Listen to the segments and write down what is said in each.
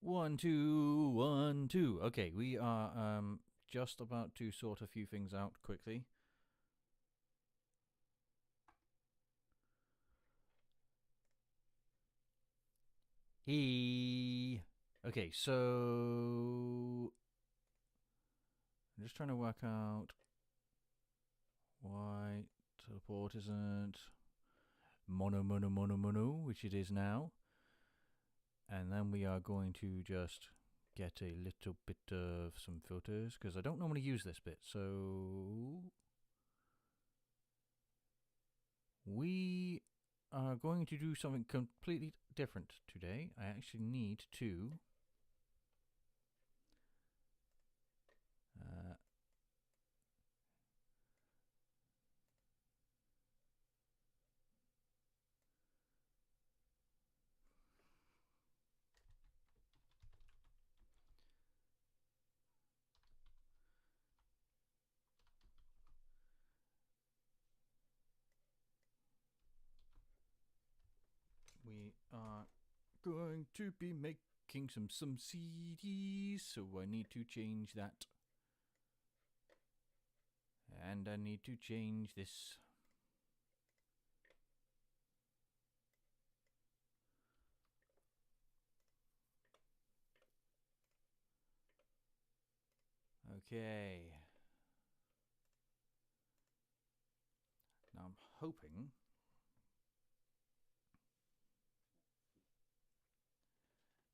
1 2 1 2. Okay, we are just about to sort a few things out quickly. Okay, so I'm just trying to work out why teleport isn't mono, which it is now. And then we are going to just get a little bit of some filters, because I don't normally use this bit. So we are going to do something completely different today. I actually need to we are going to be making some CDs, so I need to change that. And I need to change this. Okay. Now I'm hoping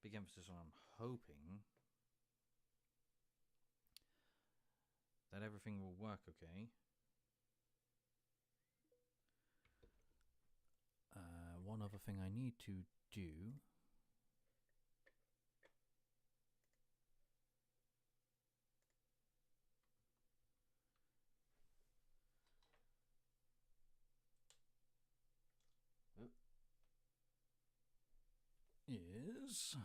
big emphasis on I'm hoping that everything will work okay. One other thing I need to do is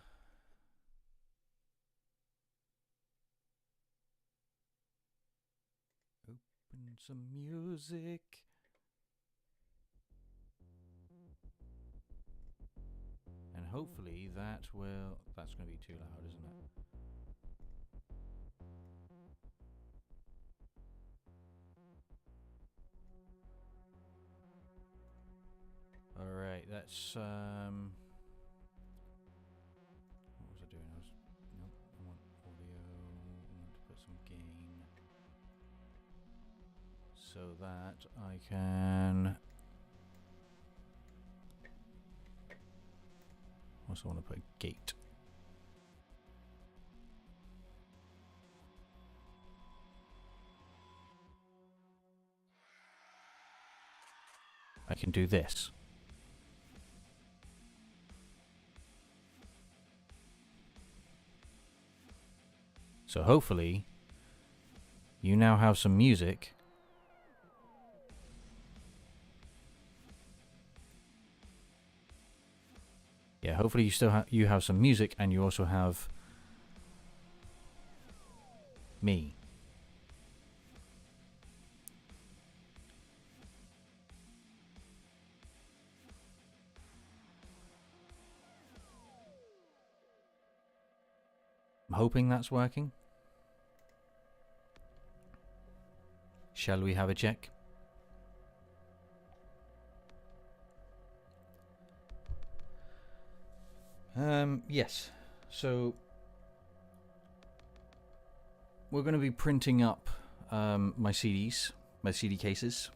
open some music. And hopefully that will... That's going to be too loud, isn't it? Alright, that's... What was I doing? Nope, I want audio. I want to put some gain. So that I can... Also want to put gate. I can do this. So hopefully you now have some music. Yeah, hopefully you have some music, and you also have me. I'm hoping that's working. Shall we have a check? Yes. So we're going to be printing up my CDs, my CD cases,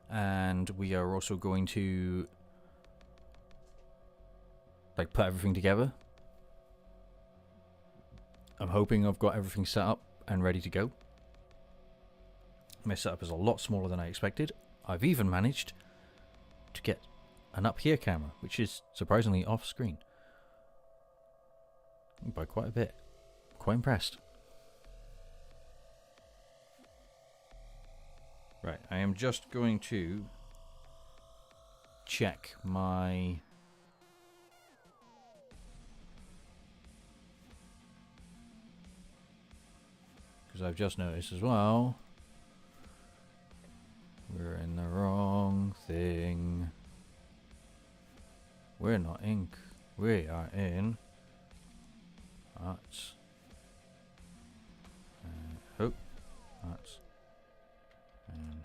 and we are also going to like put everything together. I'm hoping I've got everything set up and ready to go. My setup is a lot smaller than I expected. I've even managed to get an up here camera, which is surprisingly off screen by quite a bit. Quite impressed. Right, I am just going to check my because I've just noticed as well we're in the wrong thing. We're not in We are in arts. Oh, arts. And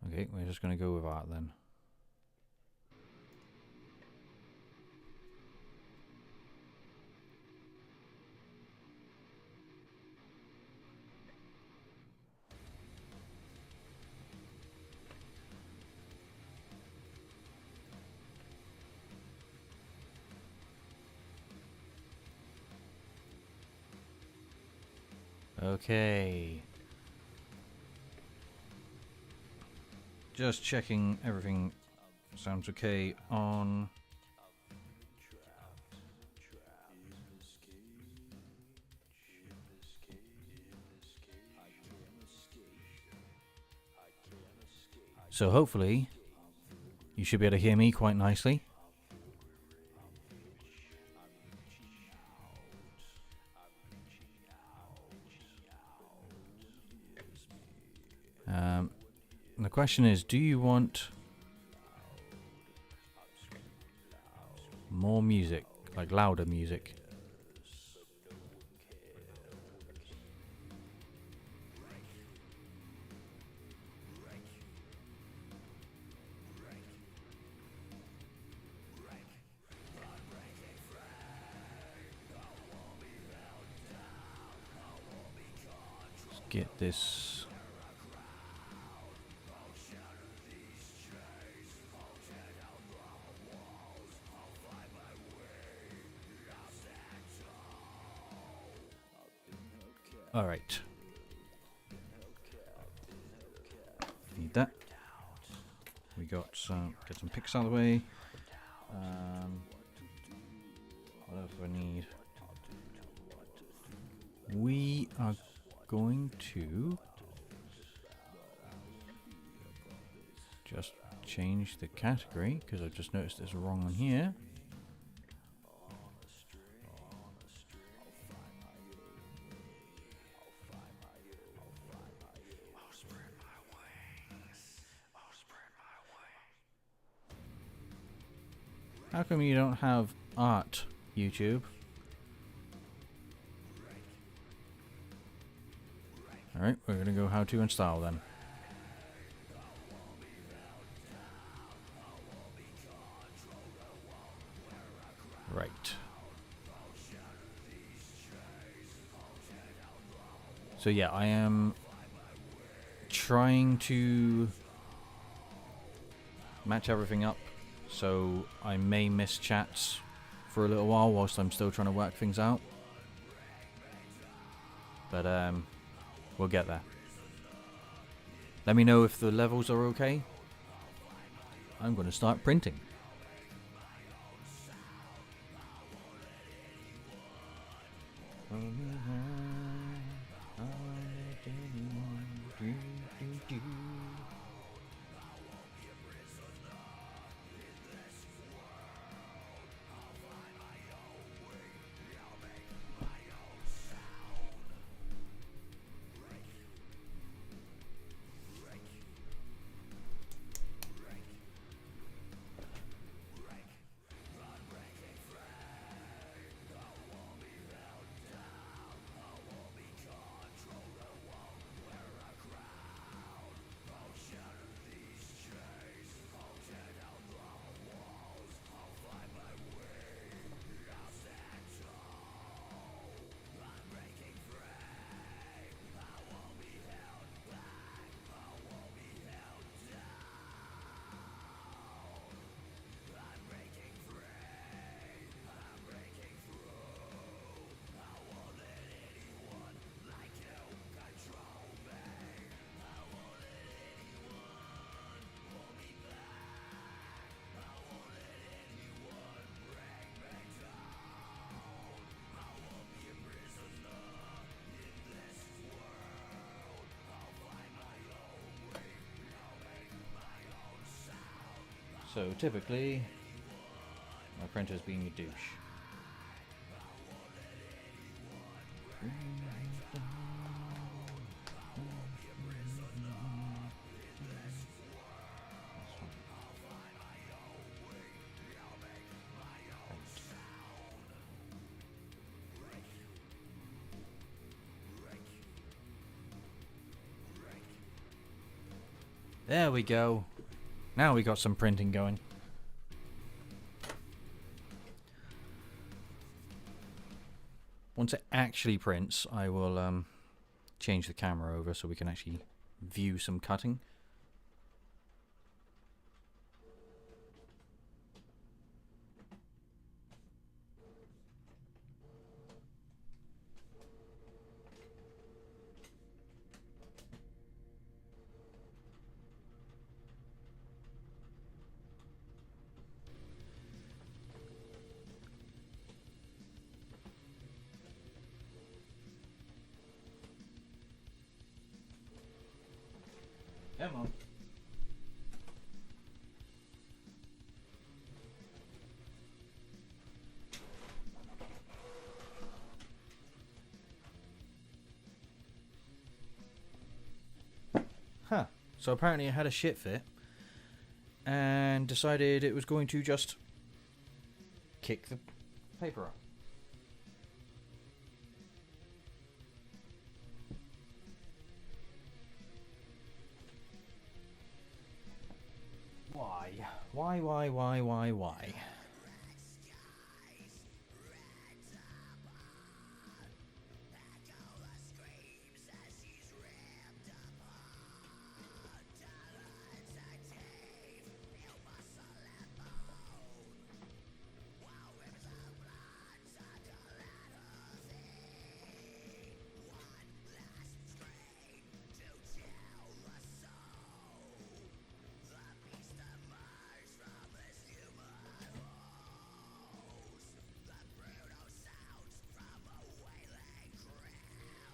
okay, we're just going to go with art then. Okay. Just checking everything sounds okay on. So hopefully you should be able to hear me quite nicely. And the question is, do you want more music, like louder music? Let's get this. All right. Need that. We got some. Get some picks out of the way. What else do I need? We are going to just change the category because I've just noticed it's wrong on here. How come you don't have art, YouTube? Alright, we're gonna go how to and style then. Right. So yeah, I am trying to match everything up. So I may miss chats for a little while whilst I'm still trying to work things out. But we'll get there. Let me know if the levels are okay. I'm going to start printing. So typically, my printer's being a douche. There we go. Now we got some printing going. Once it actually prints, I will change the camera over so we can actually view some cutting. Come on. Huh. So apparently I had a shit fit and decided it was going to just kick the paper up. Why? Why?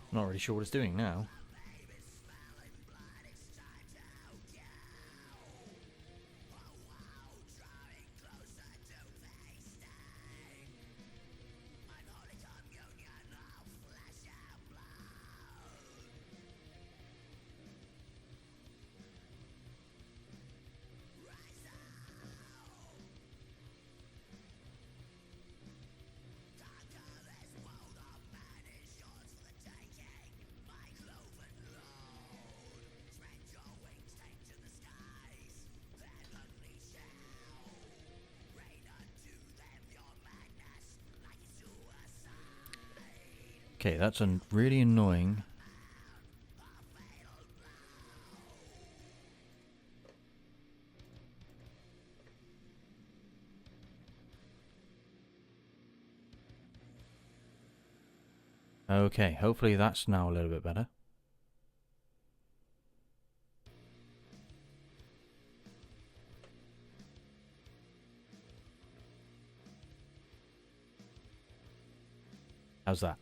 Not really sure what it's doing now. Okay, that's really annoying. Okay, hopefully that's now a little bit better. How's that?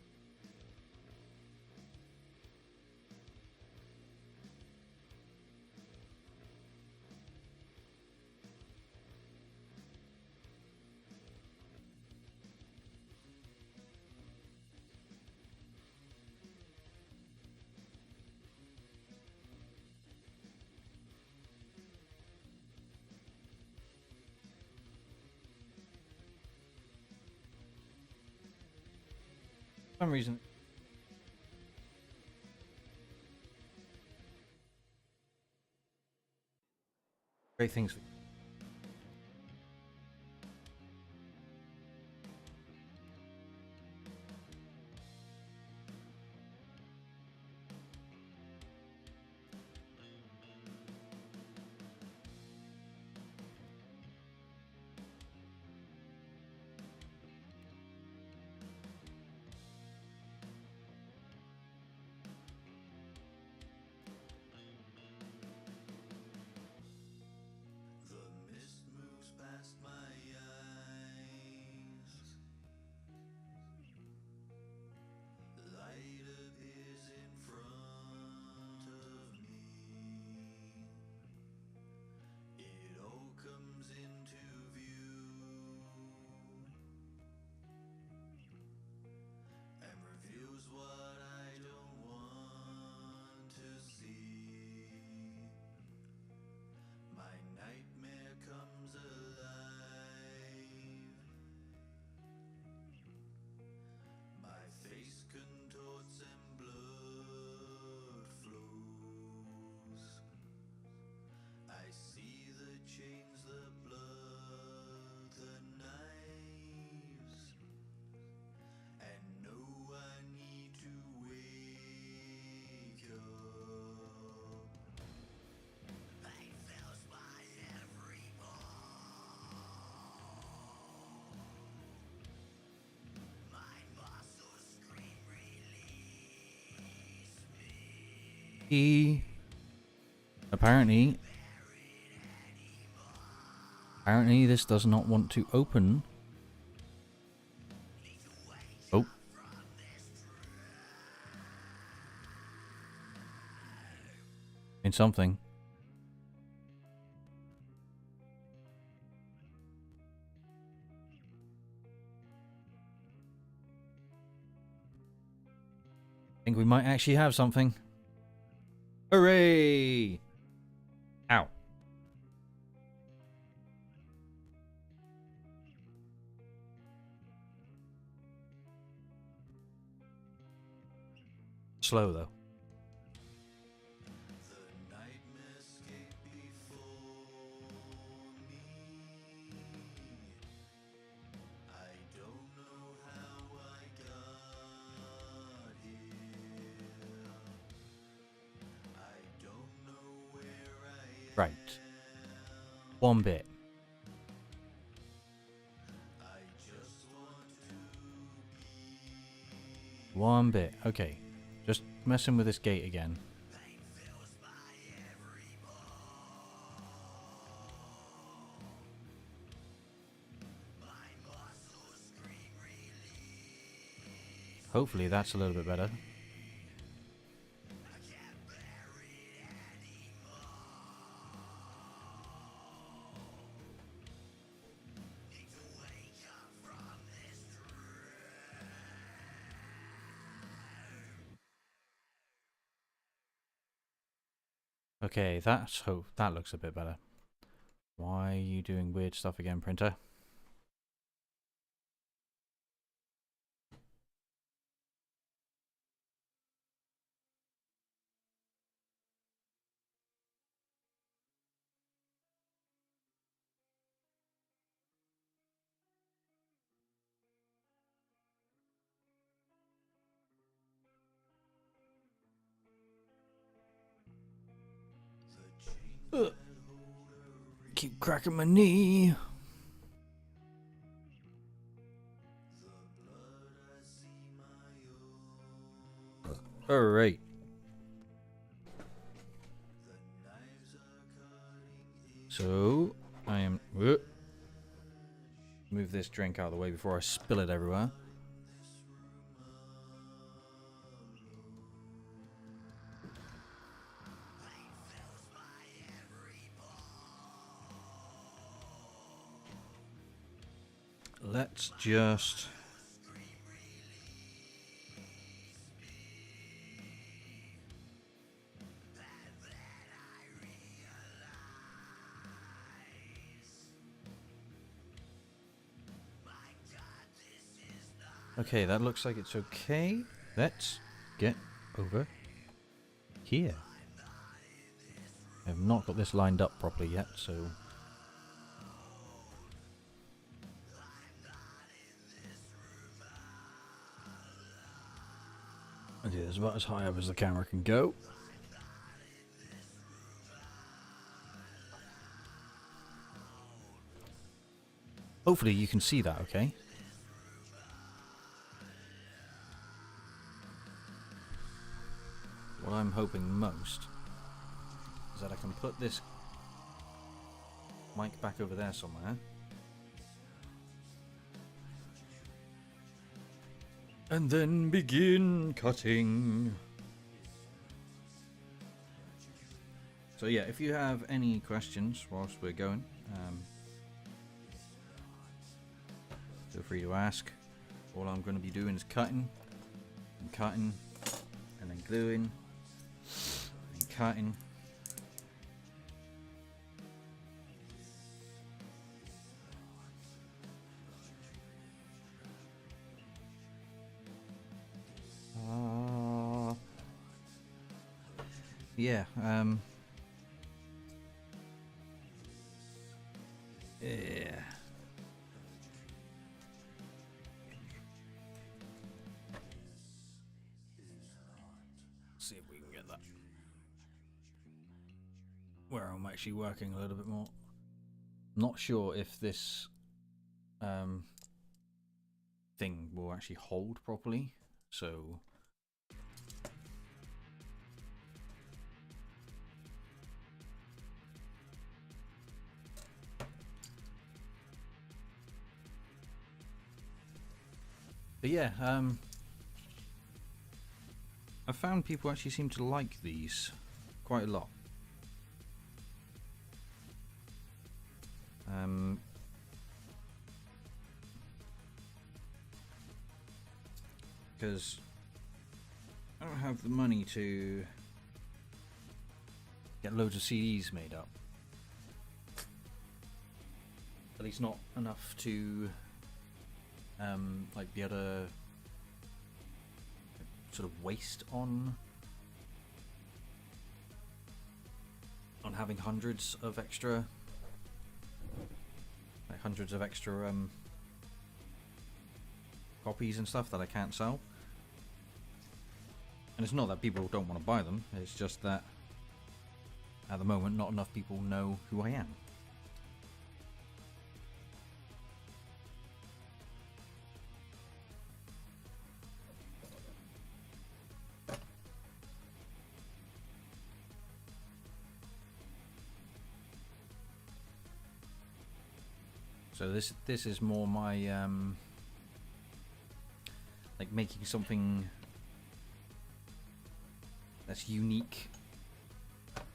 For some reason. Great things. Apparently this does not want to open. Oh. In something. I think we might actually have something. Hooray! Ow. Slow though. Right. One bit. One bit. Okay. Just messing with this gate again. Hopefully that's a little bit better. Okay, that looks a bit better. Why are you doing weird stuff again, printer? Ugh. Keep cracking my knee. Alright. So, I am... move this drink out of the way before I spill it everywhere. Let's just... Okay, that looks like it's okay. Let's get over here. I have not got this lined up properly yet, so... Okay, that's about as high up as the camera can go. Hopefully you can see that, okay? What I'm hoping most is that I can put this mic back over there somewhere. And then begin cutting. So yeah, if you have any questions whilst we're going, feel free to ask. All I'm going to be doing is cutting, and cutting, and then gluing, and cutting. Yeah, yeah. See if we can get that where I'm actually working a little bit more. Not sure if this thing will actually hold properly, so But yeah, I found people actually seem to like these quite a lot. Because I don't have the money to get loads of CDs made up. At least not enough to like be able to sort of waste on having hundreds of extra copies and stuff that I can't sell. And it's not that people don't want to buy them, it's just that at the moment not enough people know who I am. So this is more my like making something that's unique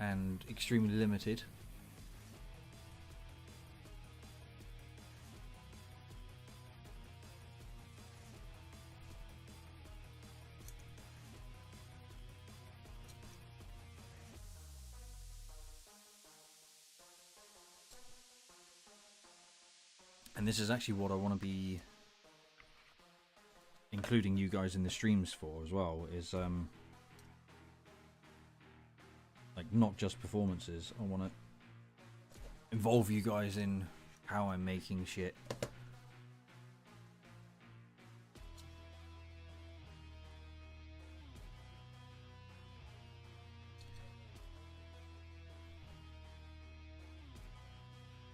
and extremely limited. And this is actually what I want to be including you guys in the streams for as well, is like not just performances. I want to involve you guys in how I'm making shit.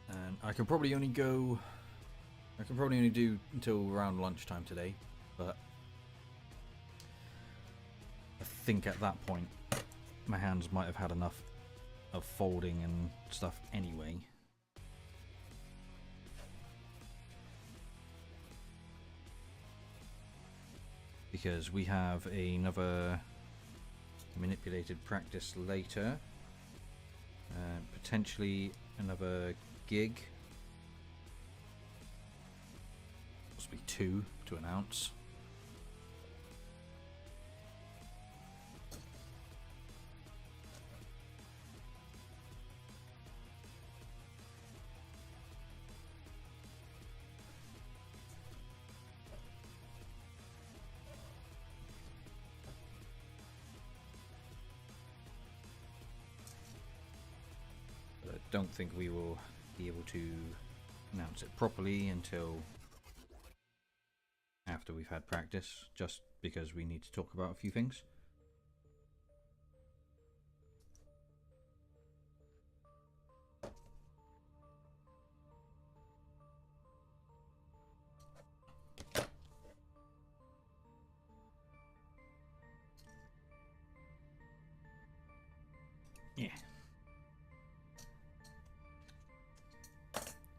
And I can probably only do until around lunchtime today, but I think at that point my hands might have had enough of folding and stuff anyway. Because we have another manipulated practice later, potentially another gig. Possibly 2 to announce. But I don't think we will be able to announce it properly until after we've had practice, just because we need to talk about a few things. Yeah.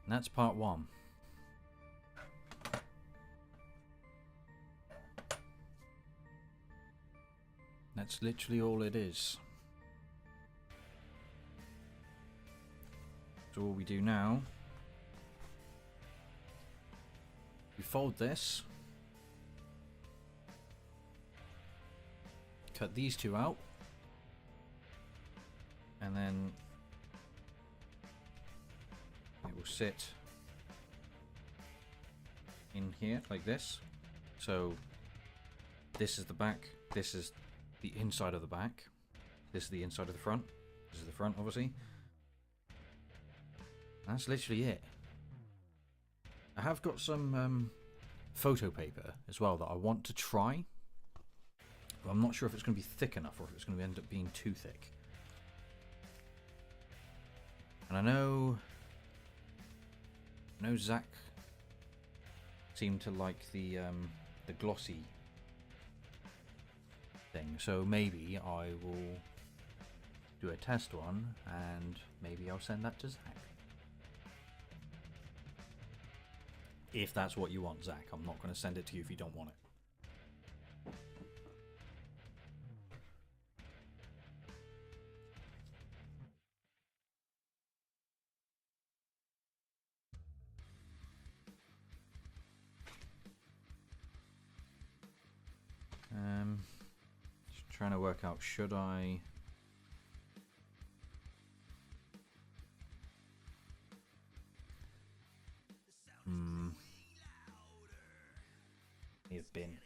And that's part 1. That's literally all it is. So all we do now, we fold this, cut these 2 out, and then it will sit in here like this. So this is the back, this is the inside of the back, this is the inside of the front, this is the front obviously. That's literally it. I have got some photo paper as well that I want to try, but I'm not sure if it's going to be thick enough or if it's going to end up being too thick. And I know Zach seemed to like the glossy thing, so maybe I will do a test one and maybe I'll send that to Zach. If that's what you want, Zach. I'm not going to send it to you if you don't want it. trying to work out, should I... Need a bin.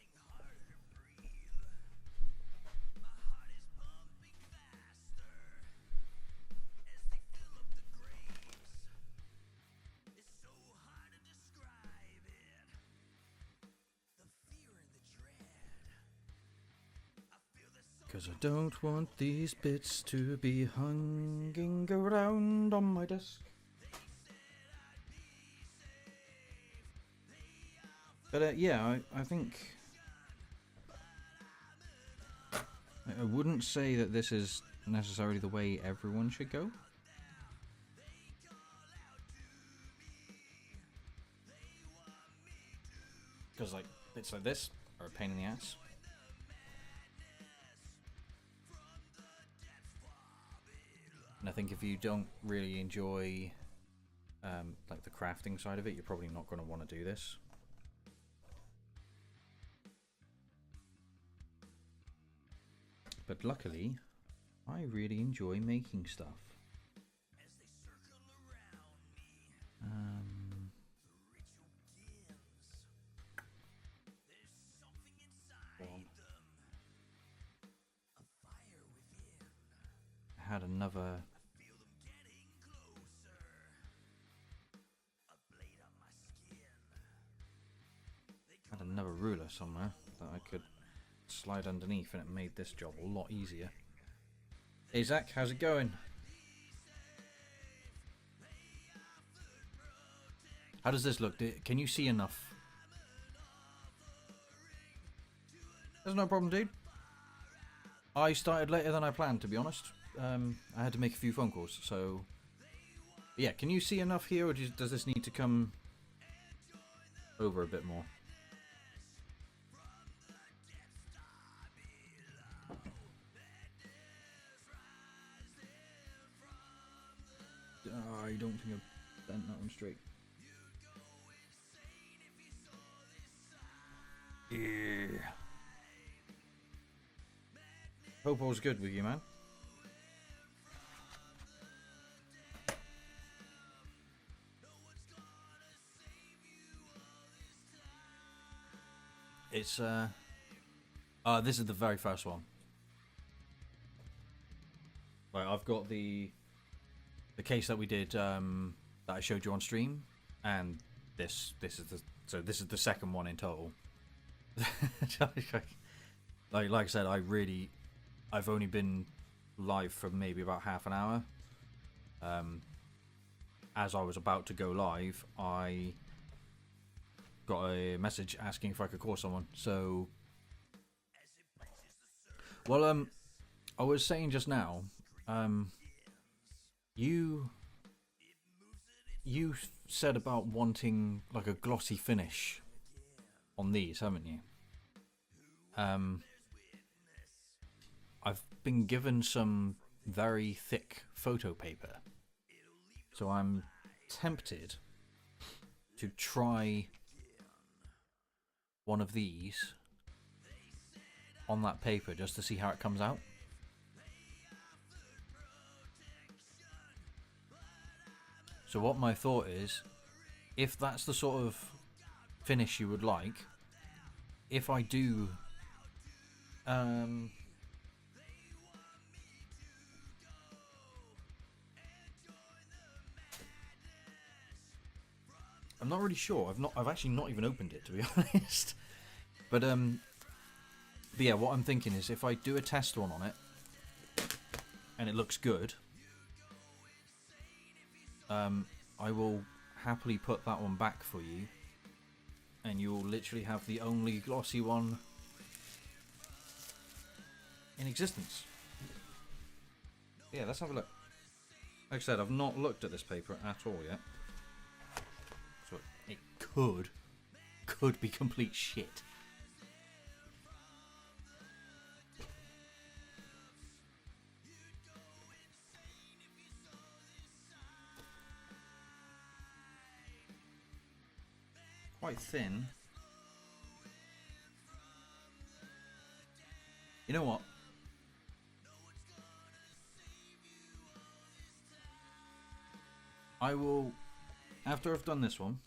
Because I don't want these bits to be hanging around on my desk. But yeah, I think... I wouldn't say that this is necessarily the way everyone should go. Because like, bits like this are a pain in the ass. And I think if you don't really enjoy like the crafting side of it, you're probably not going to want to do this. But luckily, I really enjoy making stuff. I had another... another ruler somewhere that I could slide underneath, and it made this job a lot easier. Hey Zach, how's it going? How does this look? Can you see enough? There's no problem, dude. I started later than I planned, to be honest. I had to make a few phone calls, so... Yeah, can you see enough here, or does this need to come over a bit more? I don't think I've bent that one straight. Yeah. Hope all's good with you, man. It's this is the very first one. Right, I've got the case that we did that I showed you on stream, and this is the second one in total. like I said, I've only been live for maybe about half an hour. As I was about to go live, I got a message asking if I could call someone. So, well, I was saying just now, you said about wanting like a glossy finish on these, haven't you? I've been given some very thick photo paper, so I'm tempted to try one of these on that paper just to see how it comes out. So what my thought is, if that's the sort of finish you would like, if I do I'm not really sure. I've actually not even opened it, to be honest. But yeah, what I'm thinking is if I do a test one on it and it looks good, I will happily put that one back for you, and you'll literally have the only glossy one in existence. Yeah, let's have a look. Like I said, I've not looked at this paper at all yet, so it could be complete shit. Quite thin. You know what? I will, after I've done this one,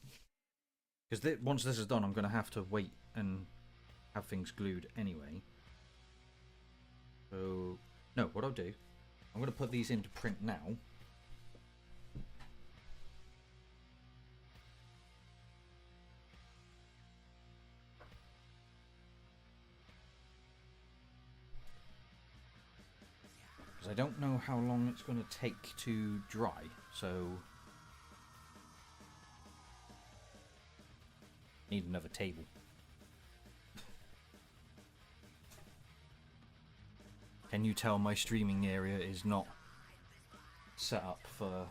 because once this is done, I'm going to have to wait and have things glued anyway. So, no, what I'll do, I'm going to put these into print now. Because I don't know how long it's going to take to dry, so... Need another table. Can you tell my streaming area is not set up for...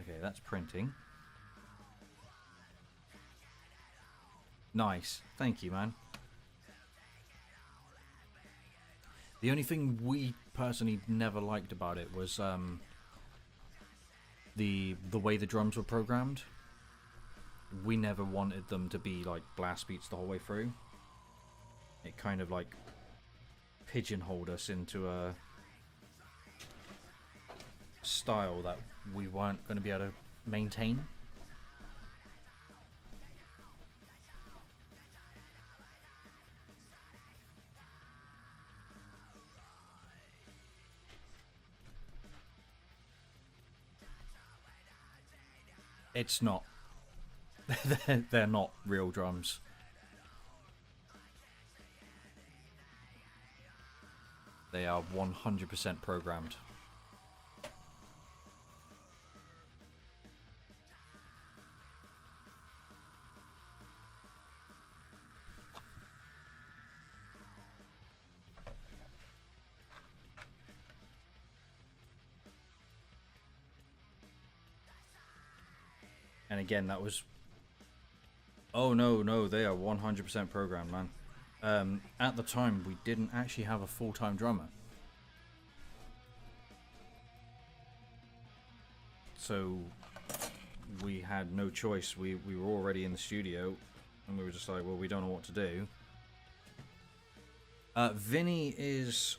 Okay, that's printing. Nice. Thank you, man. The only thing we personally never liked about it was the way the drums were programmed. We never wanted them to be like blast beats the whole way through. It kind of like pigeonholed us into a style that we weren't going to be able to maintain. It's not. They're not real drums. They are 100% programmed. And again, that was... Oh, no, they are 100% programmed, man. At the time, we didn't actually have a full-time drummer. So, we had no choice. We were already in the studio, and we were just like, well, we don't know what to do. Vinny is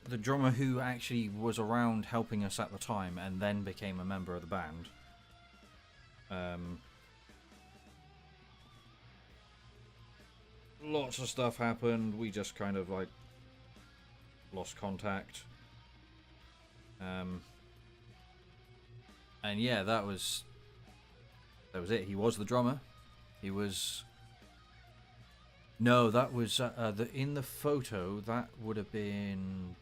the drummer who actually was around helping us at the time, and then became a member of the band. Lots of stuff happened. We just kind of like lost contact. And yeah, that was it. He was the drummer. He was... No, that was in the photo. That would have been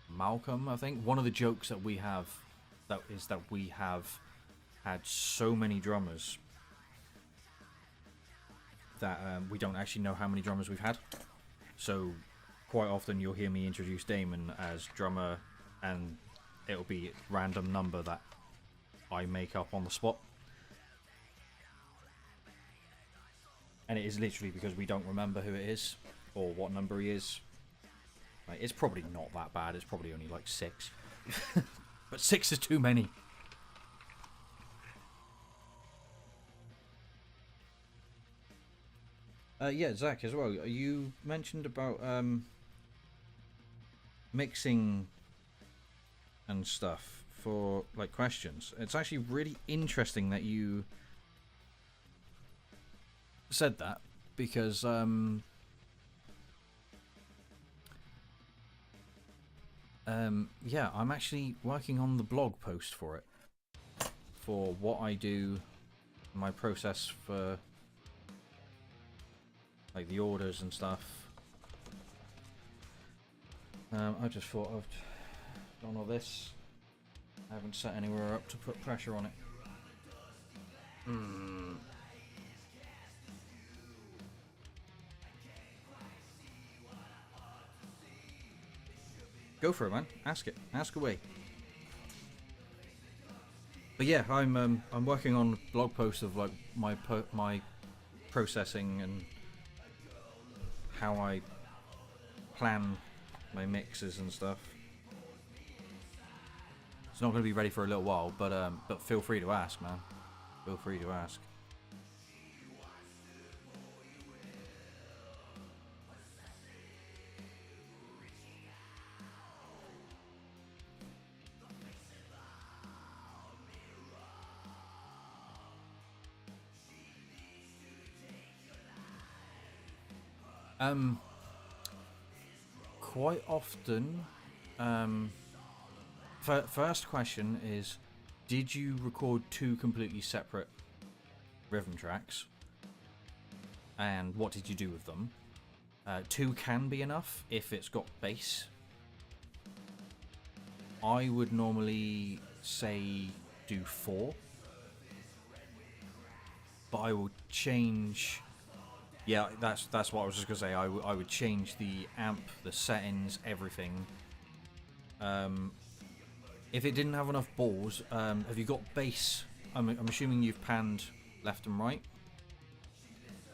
Malcolm, I think. One of the jokes that we have is that we have had so many drummers that we don't actually know how many drummers we've had. So quite often you'll hear me introduce Damon as drummer, and it'll be a random number that I make up on the spot. And it is literally because we don't remember who it is or what number he is. Like, it's probably not that bad. It's probably only like 6. But 6 is too many. Yeah, Zach, as well. You mentioned about mixing and stuff for like questions. It's actually really interesting that you said that, because yeah, I'm actually working on the blog post for it, for what I do, my process for like the orders and stuff. I just thought I've done all this. I haven't set anywhere up to put pressure on it. Go for it, man. Ask it. Ask away. But yeah, I'm working on blog posts of like my processing and how I plan my mixes and stuff. It's not going to be ready for a little while, but feel free to ask, man. Feel free to ask. Quite often, first question is, did you record two completely separate rhythm tracks? And what did you do with them? Two can be enough if it's got bass. I would normally say do 4. But I will change... Yeah, that's what I was just going to say. I would change the amp, the settings, everything. If it didn't have enough balls, have you got bass? I'm assuming you've panned left and right.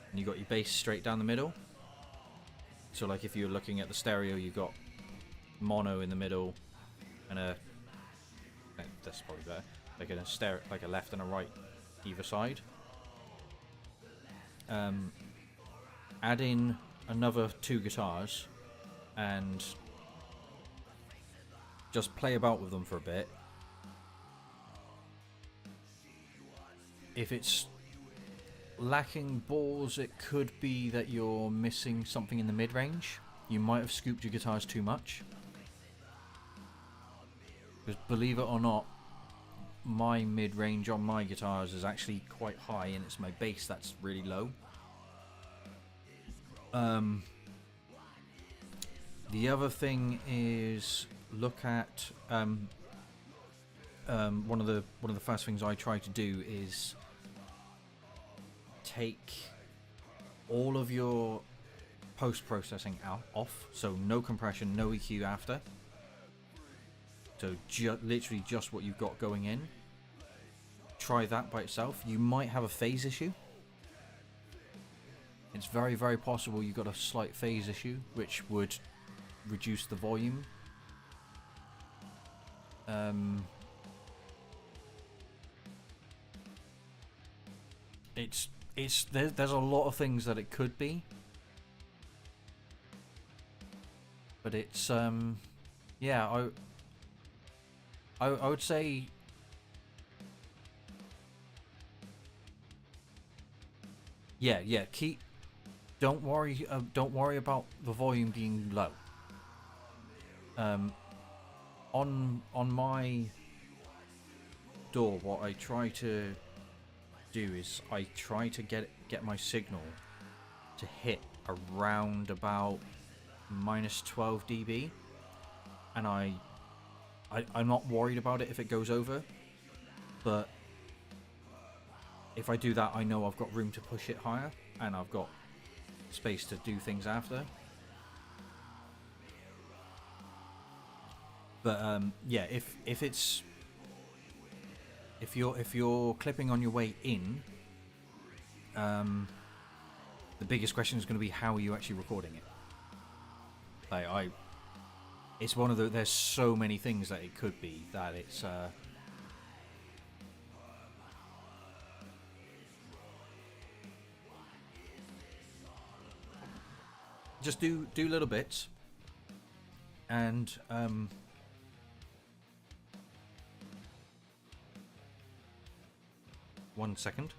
And you got your bass straight down the middle. So like if you're looking at the stereo, you've got mono in the middle and that's probably better. Like a left and a right either side. Add in another 2 guitars and just play about with them for a bit. If it's lacking balls, it could be that you're missing something in the mid-range. You might have scooped your guitars too much. Because believe it or not, my mid-range on my guitars is actually quite high, and it's my bass that's really low. The other thing is look at one of the first things I try to do is take all of your post-processing off, so no compression, no EQ after. So literally just what you've got going in. Try that by itself. You might have a phase issue. It's very, very possible you've got a slight phase issue, which would reduce the volume. There's a lot of things that it could be, but it's yeah, I would say yeah, don't worry about the volume being low. On my DAW, what I try to do is I try to get my signal to hit around about -12 dB, and I'm not worried about it if it goes over, but if I do that, I know I've got room to push it higher, and I've got space to do things after. But yeah, if you're clipping on your way in, the biggest question is going to be how are you actually recording it. Like it's one of the, there's so many things that it could be that it's just do little bits, and 1 second.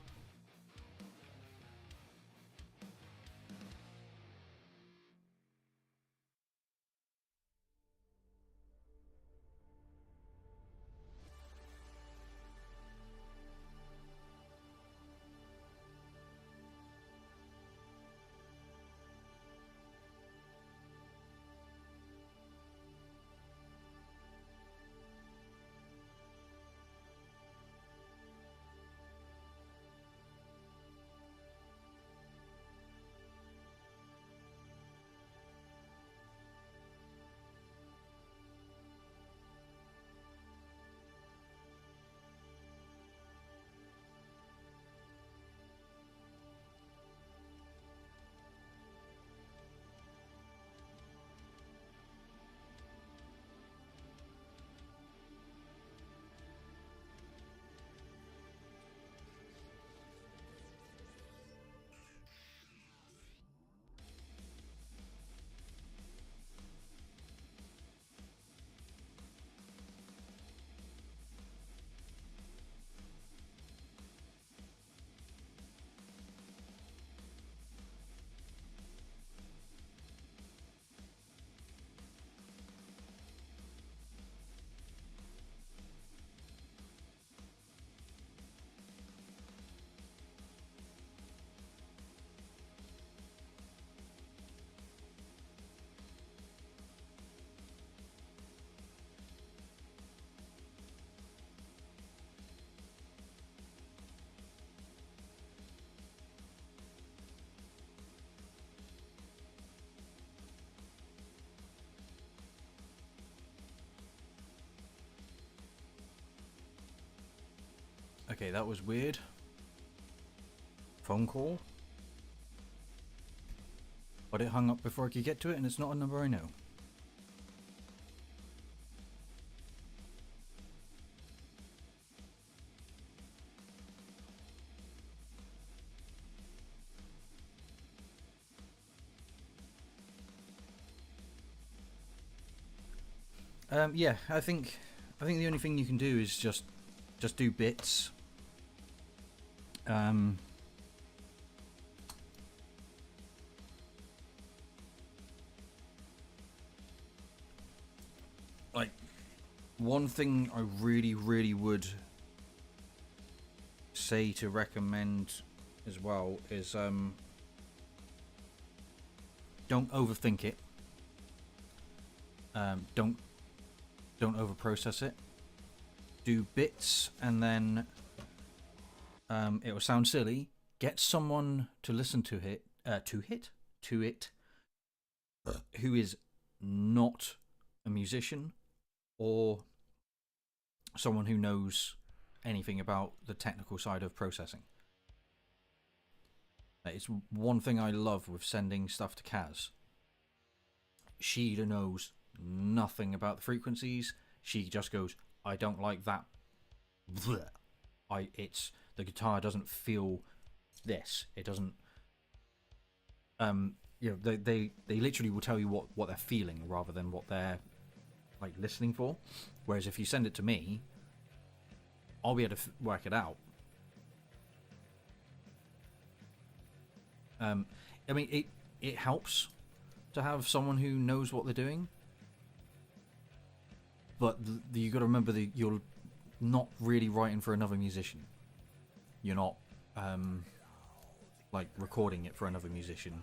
Okay, that was weird. Phone call. But it hung up before I could get to it, and it's not a number I know. Yeah, I think the only thing you can do is just do bits. Like, one thing I really would say to recommend as well is don't overthink it. Don't overprocess it. Do bits, and then it will sound silly. Get someone to listen to it, who is not a musician or someone who knows anything about the technical side of processing. It's one thing I love with sending stuff to Kaz. She knows nothing about the frequencies. She just goes, I don't like that. It's the guitar doesn't feel this. It doesn't. They literally will tell you what they're feeling rather than what they're like listening for. Whereas if you send it to me, I'll be able to work it out. I mean, it helps to have someone who knows what they're doing, but you got to remember that you're not really writing for another musician. You're not like recording it for another musician.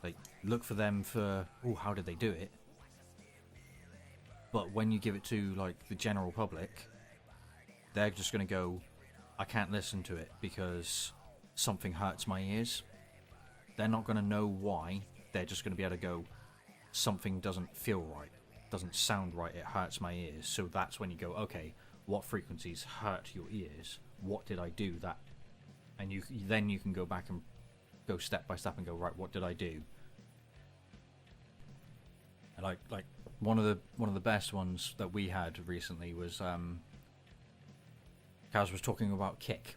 Like, look for them for, oh, how did they do it? But when you give it to like the general public, they're just going to go, I can't listen to it because something hurts my ears. They're not going to know why. They're just going to be able to go, something doesn't feel right, doesn't sound right, it hurts my ears. So that's when you go, okay, what frequencies hurt your ears? What did I do that? And then you can go back and go step by step and go, right, what did I do? And like one of the best ones that we had recently was Kaz was talking about kick.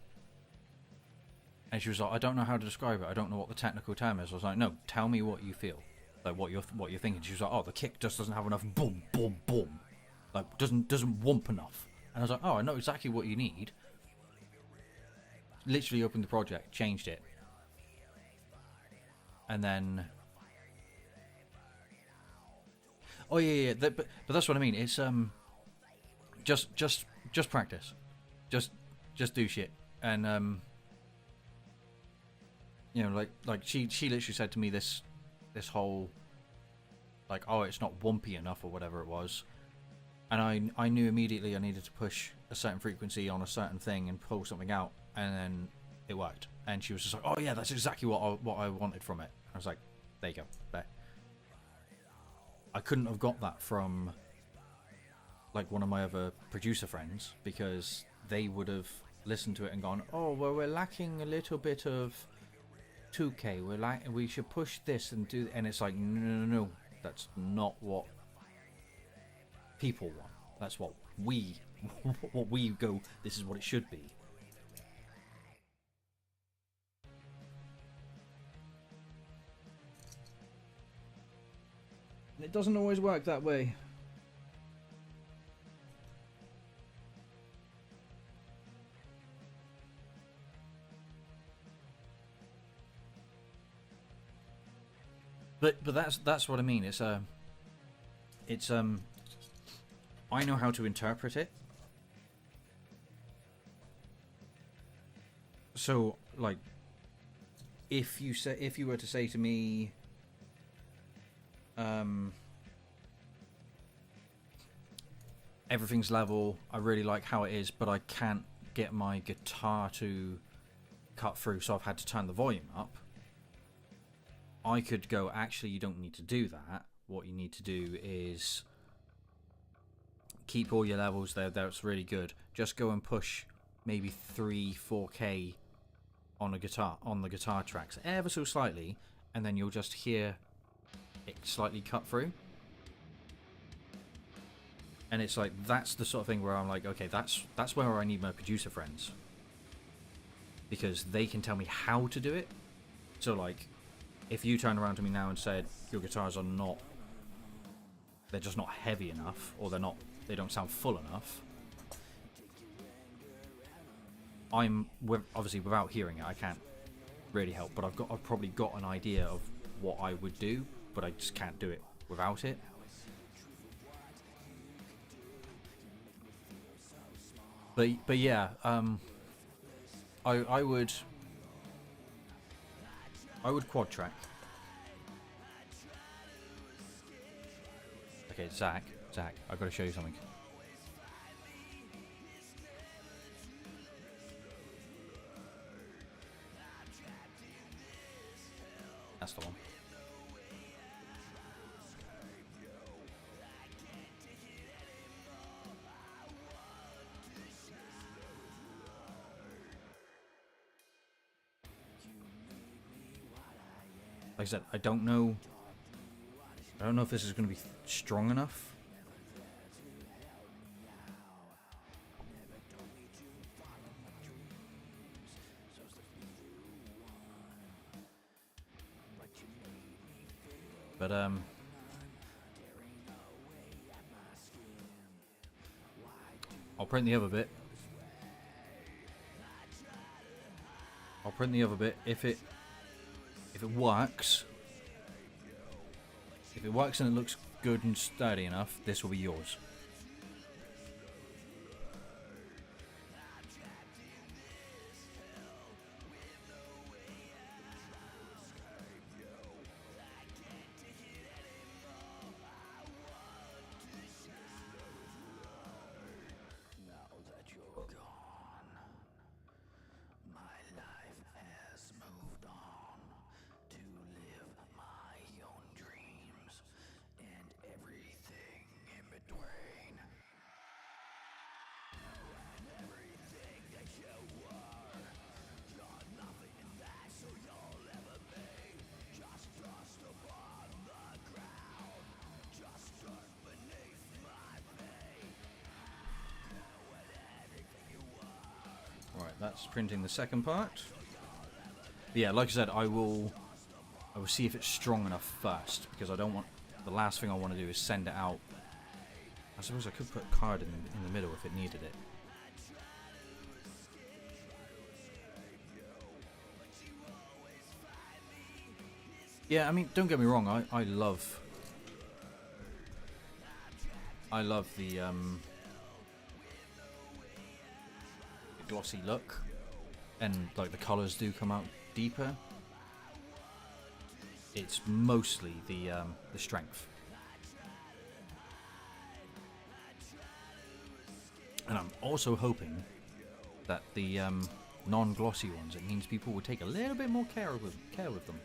And she was like, I don't know how to describe it. I don't know what the technical term is. I was like, no, tell me what you feel. Like what you're thinking. She was like, oh, the kick just doesn't have enough boom, boom, boom. Like doesn't whomp enough. And I was like, oh, I know exactly what you need. Literally opened the project, changed it. And then oh yeah. But that's what I mean. It's just practice. Just do shit. And you know, like she literally said to me this whole like, oh, it's not wumpy enough or whatever it was, and I knew immediately I needed to push a certain frequency on a certain thing and pull something out, and then it worked. And she was just like, oh yeah, that's exactly what I wanted from it. I was like, there you go. There. I couldn't have got that from like one of my other producer friends, because they would have listened to it and gone, oh well, we're lacking a little bit of 2K, we should push this and do, and it's like, no, that's not what people want. That's what we go, this is what it should be. It doesn't always work that way. But that's what I mean. It's I know how to interpret it. So like, if you were to say to me, everything's level, I really like how it is, but I can't get my guitar to cut through, so I've had to turn the volume up. I could go, actually, you don't need to do that. What you need to do is keep all your levels there. That's really good. Just go and push maybe 3-4K on a guitar, on the guitar tracks, ever so slightly, and then you'll just hear it slightly cut through. And it's like, that's the sort of thing where I'm like, okay, that's where I need my producer friends, because they can tell me how to do it. So like, if you turn around to me now and said your guitars are not, they're just not heavy enough, or they don't sound full enough, obviously without hearing it, I can't really help, but I've probably got an idea of what I would do, but I just can't do it without it. But yeah, I would quad track. Okay, Zach, I've got to show you something. That's the one. Like I said, I don't know if this is going to be strong enough. But I'll print the other bit. If it works. If it works and it looks good and sturdy enough, this will be yours. Right, that's printing the second part. But yeah, like I said, I will see if it's strong enough first, because I don't want, the last thing I want to do is send it out. I suppose I could put a card in the middle if it needed it. Yeah, I mean, don't get me wrong, I love the glossy look, and like the colours do come out deeper. It's mostly the strength, and I'm also hoping that the non-glossy ones, it means people will take a little bit more care with them.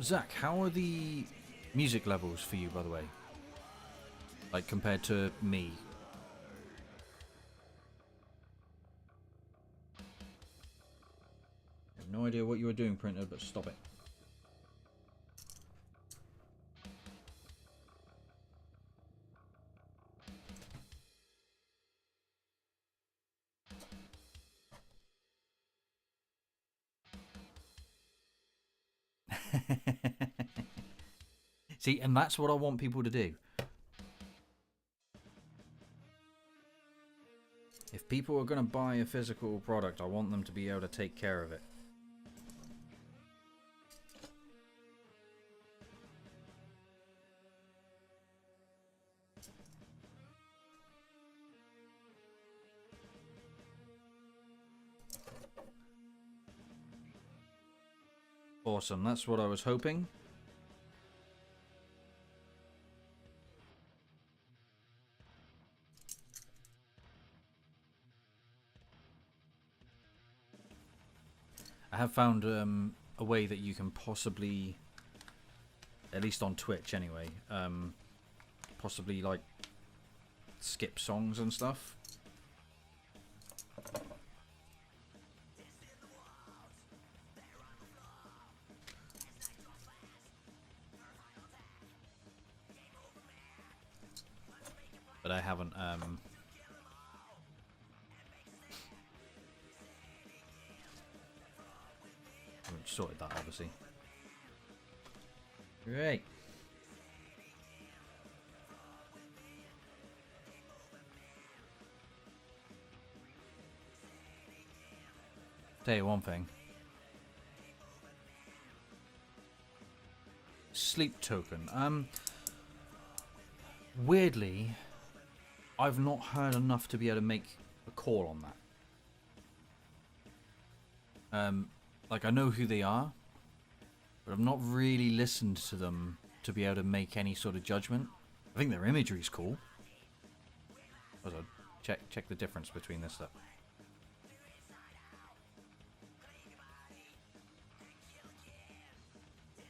Zach, how are the music levels for you, by the way? Like, compared to me? I have no idea what you were doing, printer, but stop it. See, and that's what I want people to do. If people are going to buy a physical product, I want them to be able to take care of it. Awesome, that's what I was hoping. I have found a way that you can possibly At least on Twitch, anyway. Possibly like skip songs and stuff. But I haven't sorted that, obviously. Great. Tell you one thing. Sleep token. Weirdly, I've not heard enough to be able to make a call on that. Like, I know who they are, but I've not really listened to them to be able to make any sort of judgment. I think their imagery is cool. Also, check the difference between this stuff.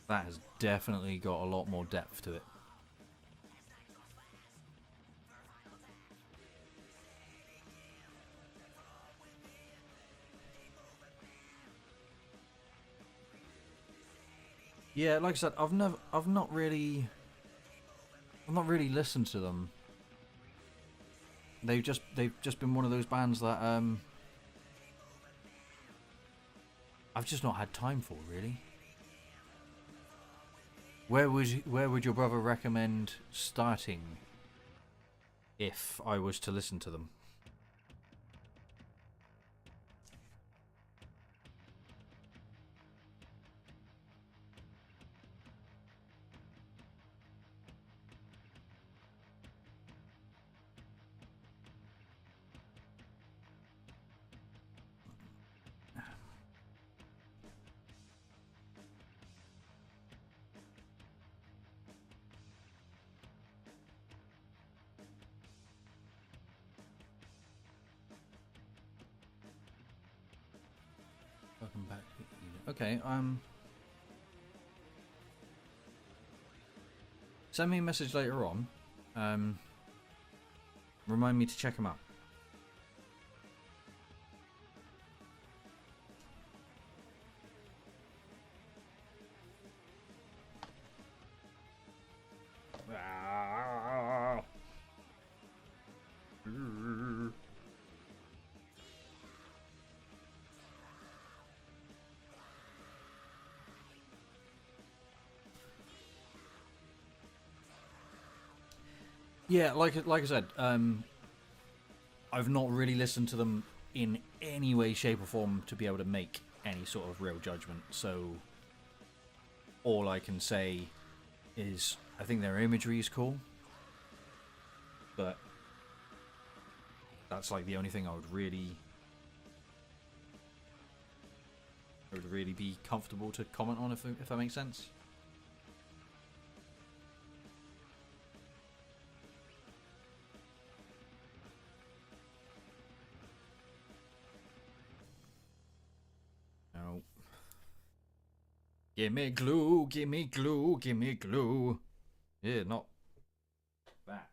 That has definitely got a lot more depth to it. Yeah, like I said, I've not really listened to them. They've just been one of those bands that I've just not had time for, really. Where would your brother recommend starting if I was to listen to them? Welcome back. Okay, send me a message later on. Remind me to check them out. Yeah, like I said, I've not really listened to them in any way, shape, or form to be able to make any sort of real judgment. So all I can say is I think their imagery is cool, but that's like the only thing I would really be comfortable to comment on, if that makes sense. No. Gimme glue, gimme glue, gimme glue. Yeah, not that.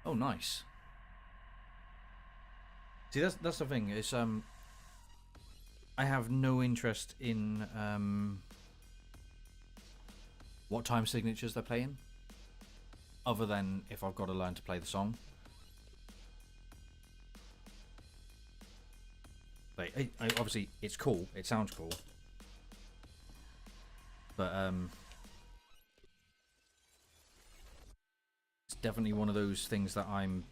Oh, nice. See, that's the thing. It's I have no interest in what time signatures they're playing, other than if I've got to learn to play the song. Like, obviously, it's cool. It sounds cool, but it's definitely one of those things that I'm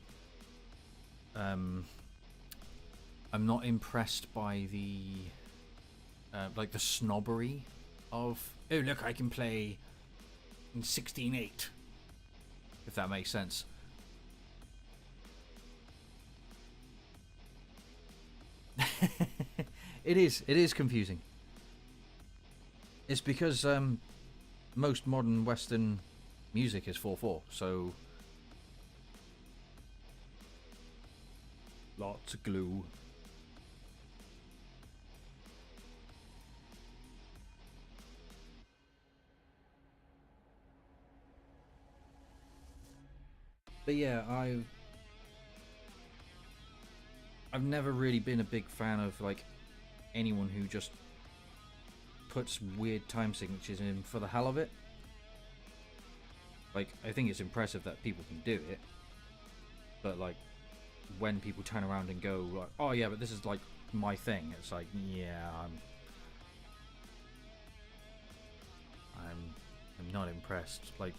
not impressed by the like the snobbery of, oh look, I can play in 16/8, if that makes sense. It is confusing. It's because most modern Western music is 4/4, so lots of glue. But yeah, I've never really been a big fan of like anyone who just puts weird time signatures in for the hell of it. Like, I think it's impressive that people can do it, but like when people turn around and go like, "Oh yeah, but this is like my thing," it's like, yeah, I'm not impressed. Like,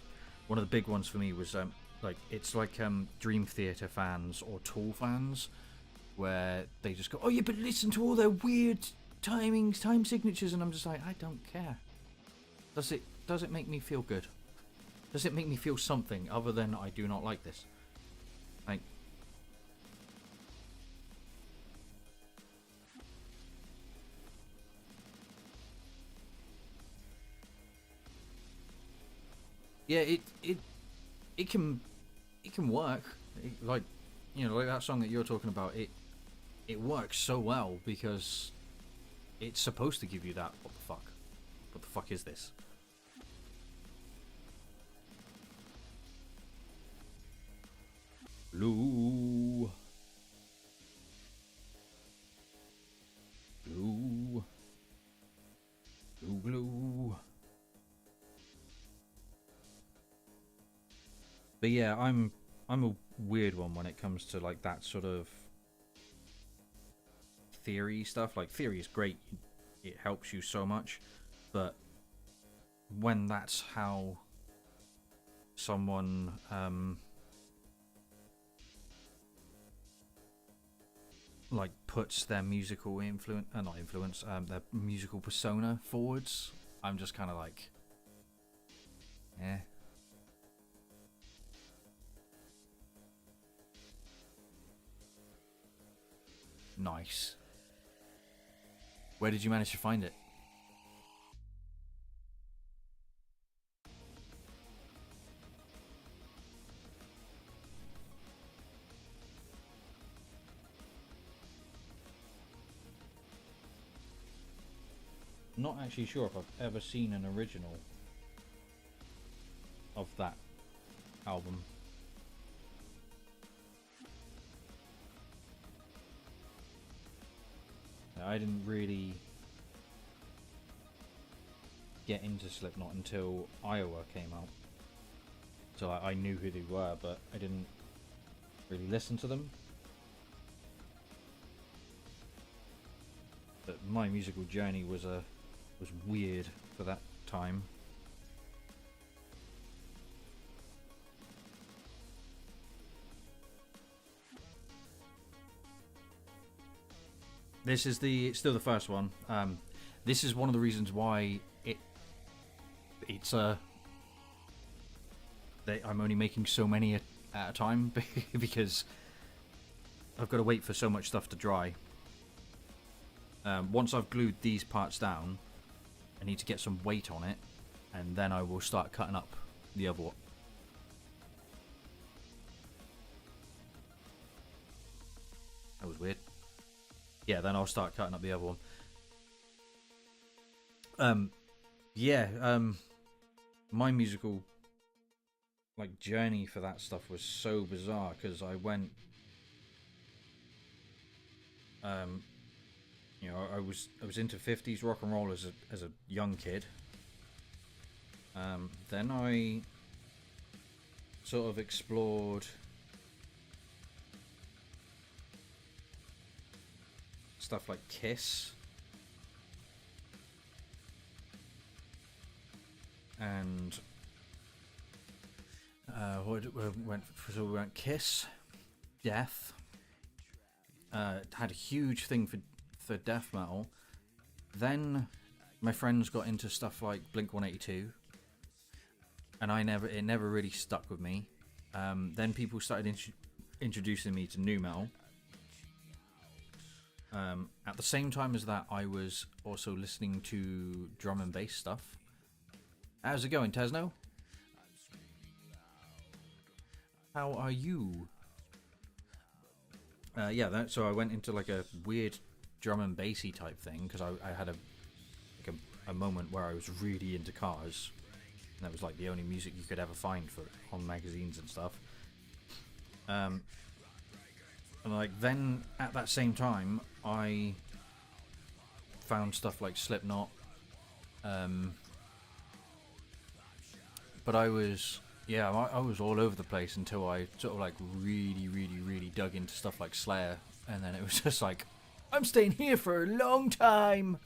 one of the big ones for me was like it's like Dream Theater fans or Tool fans, where they just go, "Oh yeah, but listen to all their weird timings, time signatures," and I'm just like, I don't care. Does it make me feel good? Does it make me feel something other than I do not like this? Like, yeah, it can work. Like, you know, like that song that you're talking about. It works so well because it's supposed to give you that. What the fuck? What the fuck is this? Glue. Glue. Glue, glue. But yeah, I'm a weird one when it comes to like that sort of theory stuff. Like, theory is great, it helps you so much, but when that's how someone like puts their musical influence, not influence, their musical persona forwards, I'm just kind of like, eh. Nice. Where did you manage to find it? Not actually sure if I've ever seen an original of that album. I didn't really get into Slipknot until Iowa came out. So I knew who they were, but I didn't really listen to them. But my musical journey was weird for that time. This is still the first one. This is one of the reasons why it's I'm only making so many at a time because I've got to wait for so much stuff to dry. Once I've glued these parts down, I need to get some weight on it, and then I will start cutting up the other one. That was weird. Yeah, then I'll start cutting up the other one. My musical like journey for that stuff was so bizarre because I went, you know, I was into 50s rock and roll as a young kid. Then I sort of explored stuff like Kiss and we went Kiss, Death. Had a huge thing for death metal. Then my friends got into stuff like Blink-182, and it never really stuck with me. Then people started introducing me to nu metal. At the same time as that, I was also listening to drum and bass stuff. How's it going, Tesno? How are you? Yeah, so I went into like a weird drum and bassy type thing because I had a moment where I was really into cars. And that was like the only music you could ever find for on magazines and stuff. And like then at that same time, I found stuff like Slipknot. But I was all over the place until I sort of like really dug into stuff like Slayer, and then it was just like, I'm staying here for a long time.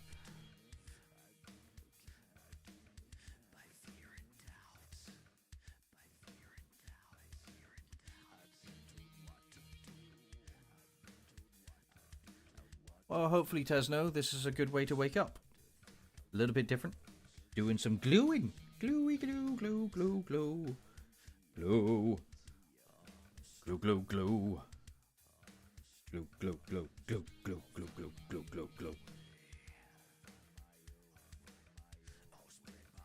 Well, hopefully, Tesno, this is a good way to wake up. A little bit different. Doing some gluing. Gluey, glue, glue, glue, glue. Glue. Glue, glue, glue. Glue, glue, glue, glue, glue, glue, glue, glue, glue, glue.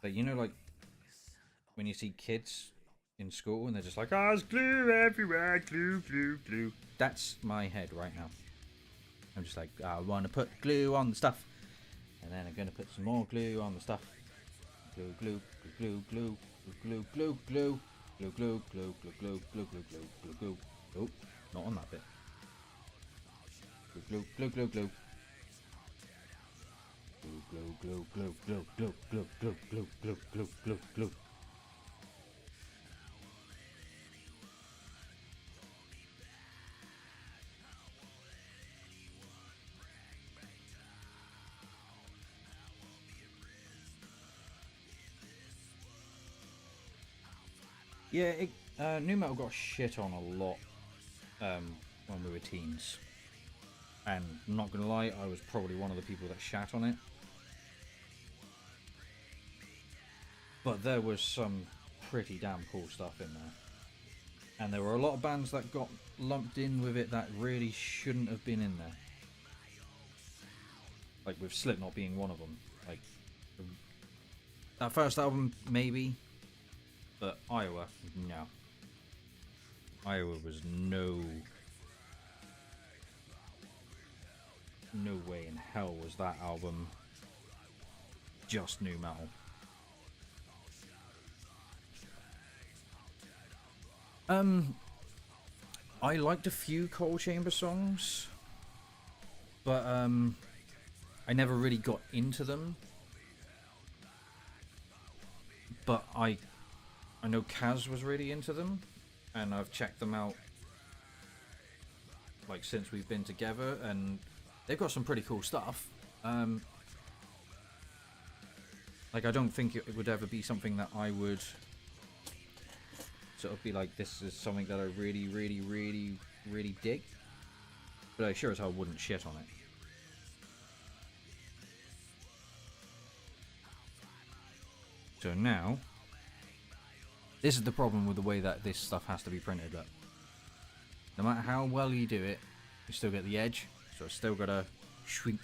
But you know, like, when you see kids in school and they're just like, oh, there's glue everywhere, glue, glue, glue. That's my head right now. I'm just like, I want to put glue on the stuff. And then I'm going to put some more glue on the stuff. Glue, glue, glue, glue, glue, glue, glue, glue, glue, glue, glue, glue, glue, glue, glue, glue, glue. Oh, not on that bit. Glue, glue, glue, glue, glue. Glue, glue, glue, glue, glue, glue, glue, glue, glue, glue, glue, glue. Yeah, nu metal got shit on a lot when we were teens. And I'm not gonna lie, I was probably one of the people that shat on it. But there was some pretty damn cool stuff in there. And there were a lot of bands that got lumped in with it that really shouldn't have been in there. Like with Slipknot being one of them. Like, that first album, maybe. But Iowa, no. Iowa was no way in hell was that album just nu metal. I liked a few Coal Chamber songs, but I never really got into them. But I know Kaz was really into them, and I've checked them out like since we've been together, and they've got some pretty cool stuff. Like, I don't think it would ever be something that I would sort of be like, this is something that I really dig. But I sure as hell wouldn't shit on it. So now, this is the problem with the way that this stuff has to be printed up. No matter how well you do it, you still get the edge, so it's still got to sweep.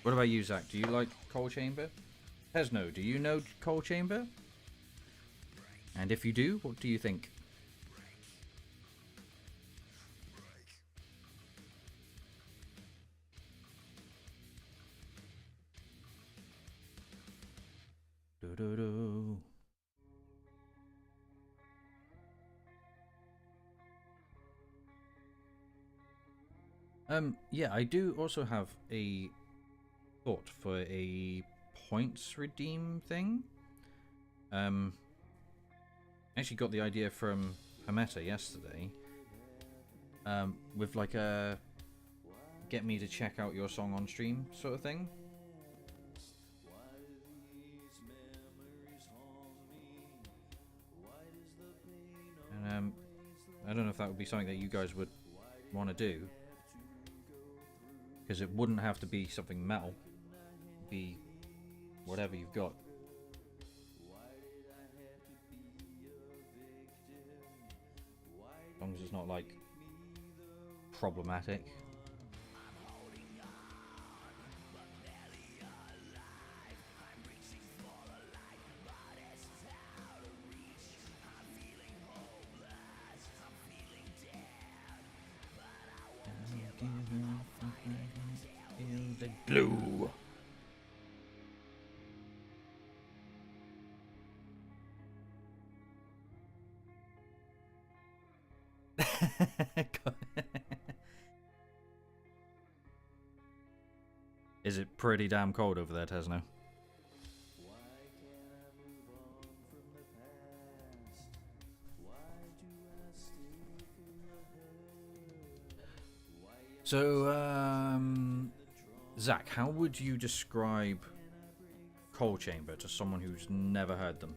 What about you, Zach? Do you like Coal Chamber? Tesno, do you know Coal Chamber? And if you do, what do you think? Do-do-do. Yeah, I do also have a thought for a points redeem thing. Actually got the idea from Hameta yesterday. With like a get me to check out your song on stream sort of thing. And I don't know if that would be something that you guys would want to do, because it wouldn't have to be something metal. It'd be whatever you've got. It's not like problematic. Blue. Is it pretty damn cold over there, Tesno? So, Zach, how would you describe Coal Chamber to someone who's never heard them?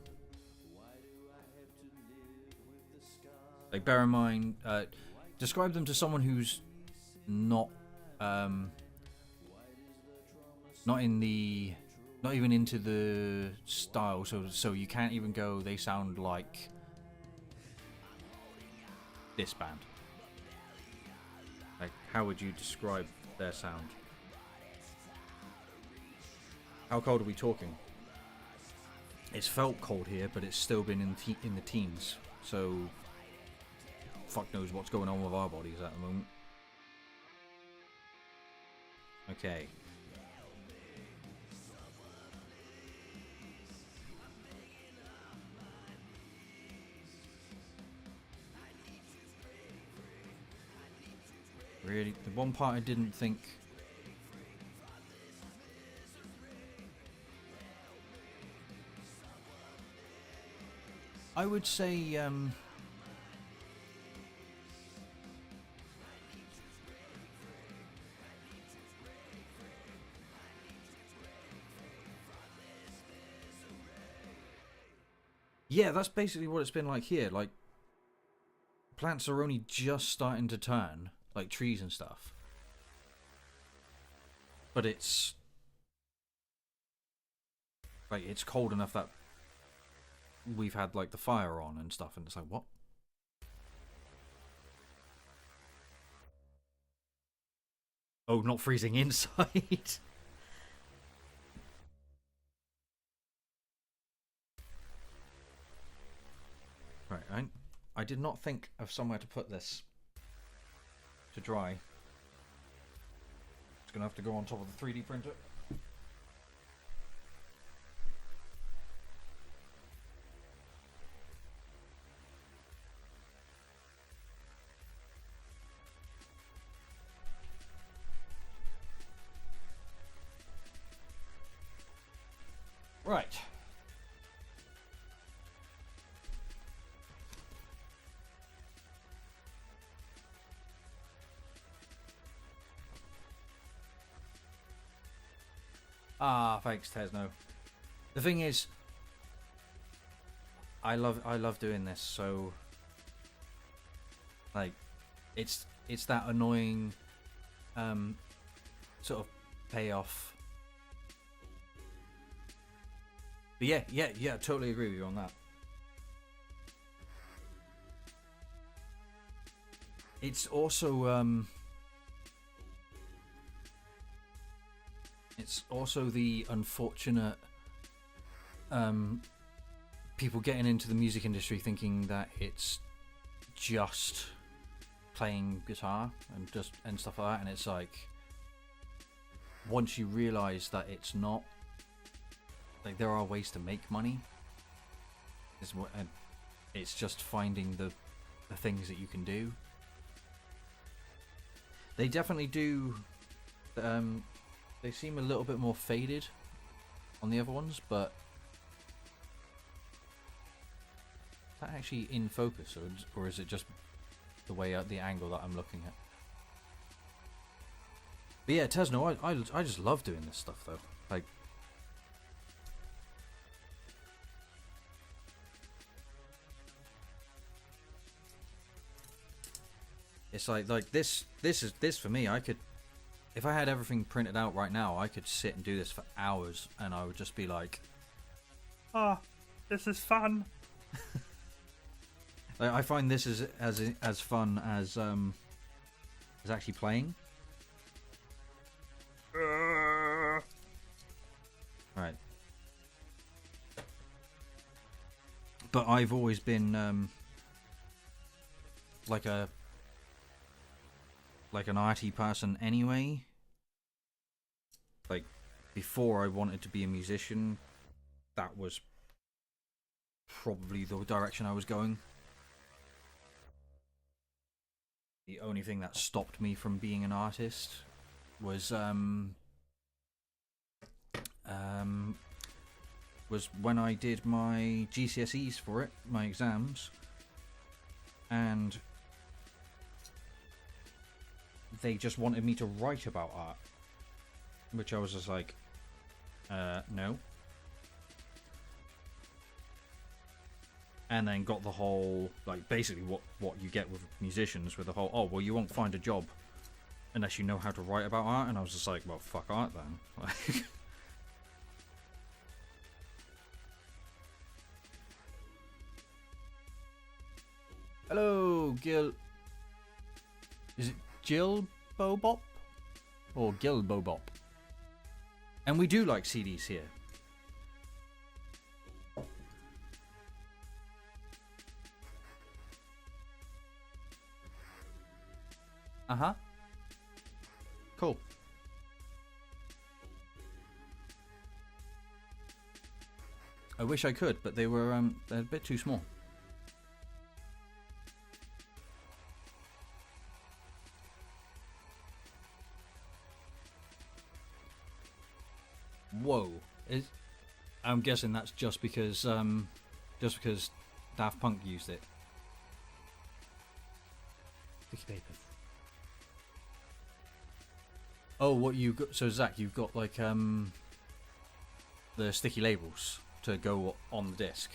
Like, bear in mind, describe them to someone who's not even into the style. So you can't even go, they sound like this band. Like, how would you describe their sound? How cold are we talking? It's felt cold here, but it's still been in the teens. So, fuck knows what's going on with our bodies at the moment. Okay. Really, the one part I didn't think. I would say, yeah, that's basically what it's been like here. Like, plants are only just starting to turn, like trees and stuff. But it's like, it's cold enough that we've had like the fire on and stuff, and it's like, what? Oh, not freezing inside. Right, I did not think of somewhere to put this to dry. It's gonna have to go on top of the 3D printer. Right. Ah, thanks, Tesno. The thing is, I love doing this, so like it's that annoying sort of payoff. But yeah, totally agree with you on that. It's also the unfortunate people getting into the music industry thinking that it's just playing guitar and stuff like that, and it's like, once you realize that it's not, like, there are ways to make money. It's just finding the things that you can do. They definitely do. They seem a little bit more faded on the other ones, but is that actually in focus, or is it just the way out the angle that I'm looking at? But yeah, Tesno, I just love doing this stuff though. Like, it's like this for me. I could, if I had everything printed out right now, I could sit and do this for hours, and I would just be like, "Ah, oh, this is fun." I find this as fun as actually playing. Right. But I've always been like an arty person anyway. Like before I wanted to be a musician, that was probably the direction I was going. The only thing that stopped me from being an artist was when I did my GCSEs for it, my exams, and they just wanted me to write about art, which I was just like, no. And then got the whole, like, basically what you get with musicians, with the whole, oh, well, you won't find a job unless you know how to write about art. And I was just like, well, fuck art then. Hello, Gil. Is it Jill Bobop? Or Gil Bobop? And we do like CDs here. Uh-huh. Cool. I wish I could, but they're a bit too small. Whoa. I'm guessing that's just because Daft Punk used it. Sticky paper. Oh, what you got? So Zach, you've got like the sticky labels to go on the disc.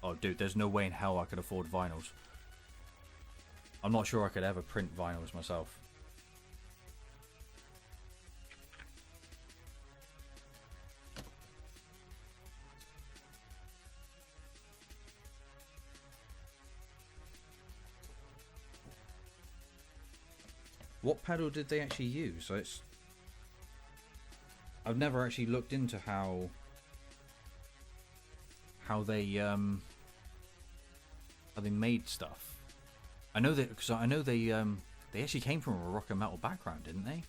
Oh, dude, there's no way in hell I could afford vinyls. I'm not sure I could ever print vinyls myself. What pedal did they actually use? So I've never actually looked into how they made stuff. I know that because I know they actually came from a rock and metal background, didn't they?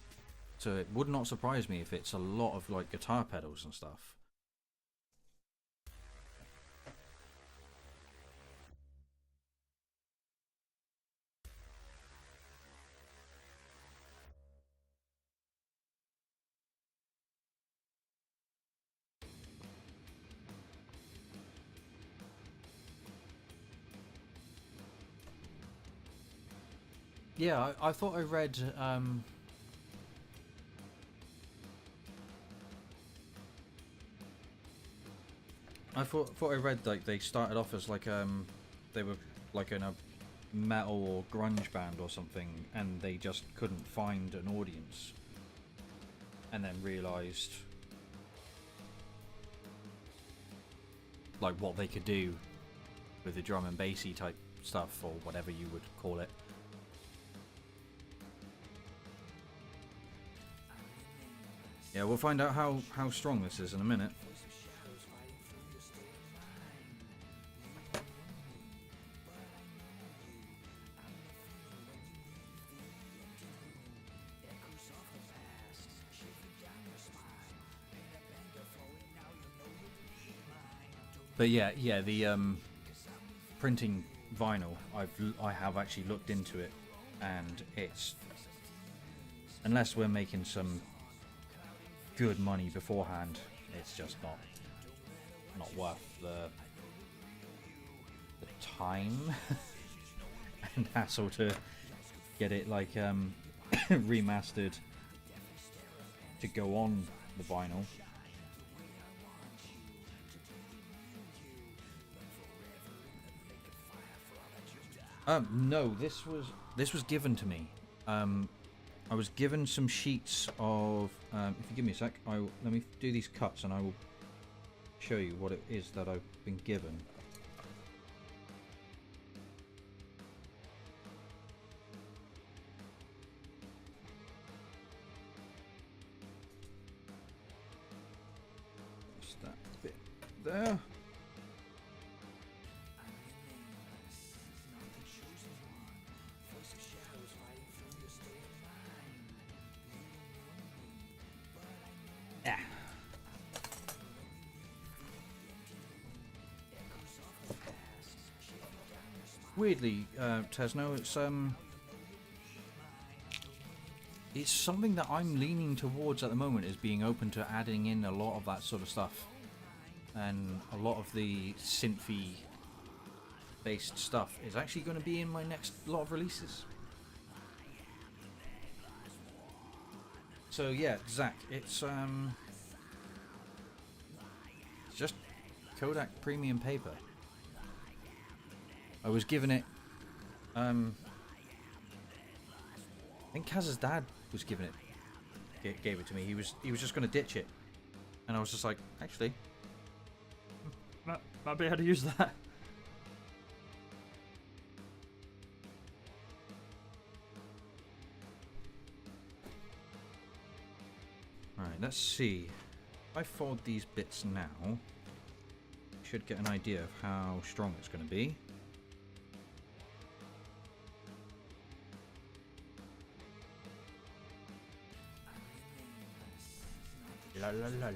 So it would not surprise me if it's a lot of like guitar pedals and stuff. Yeah, I thought I read I thought I read like they started off as like they were like in a metal or grunge band or something, and they just couldn't find an audience, and then realized like what they could do with the drum and bassy type stuff, or whatever you would call it. Yeah, we'll find out how strong this is in a minute. But yeah, the printing vinyl, I have actually looked into it, and it's, unless we're making some good money beforehand, it's just not worth the time and hassle to get it like remastered to go on the vinyl. No, this was given to me. I was given some sheets of. If you give me a sec, let me do these cuts, and I will show you what it is that I've been given. Just that bit there. Weirdly, Tesno, it's something that I'm leaning towards at the moment, is being open to adding in a lot of that sort of stuff, and a lot of the synthy based stuff is actually going to be in my next lot of releases. So yeah, Zach, it's just Kodak Premium paper. I was given it. I think Kaz's dad was giving it. Gave it to me. He was just going to ditch it, and I was just like, actually, might be able to use that. All right, let's see. If I fold these bits now, I should get an idea of how strong it's going to be. La la la la.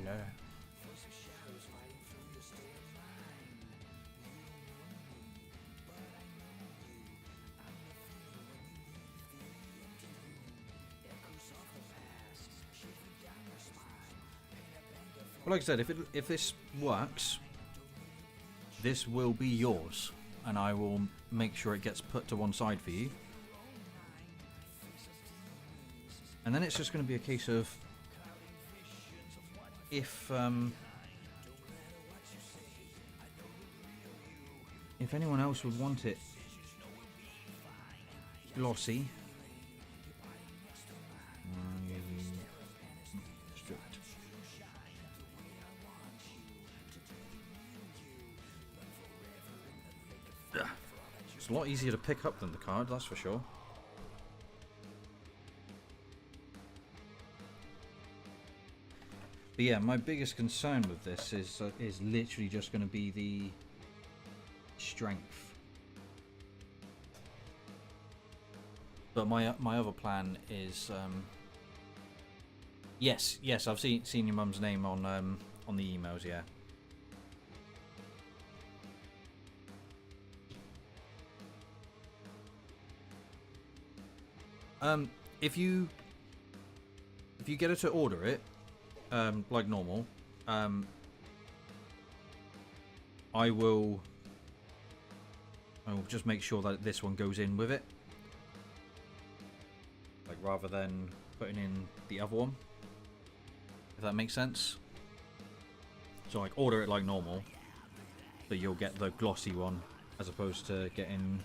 Well, like I said, if this works, this will be yours, and I will make sure it gets put to one side for you. And then it's just going to be a case of if anyone else would want it glossy, it's a lot easier to pick up than the card, that's for sure. But yeah, my biggest concern with this is literally just going to be the strength. But my other plan is yes, I've seen your mum's name on the emails, yeah. If you get her to order it, like normal, I will just make sure that this one goes in with it, like rather than putting in the other one, if that makes sense. So like order it like normal, but you'll get the glossy one as opposed to getting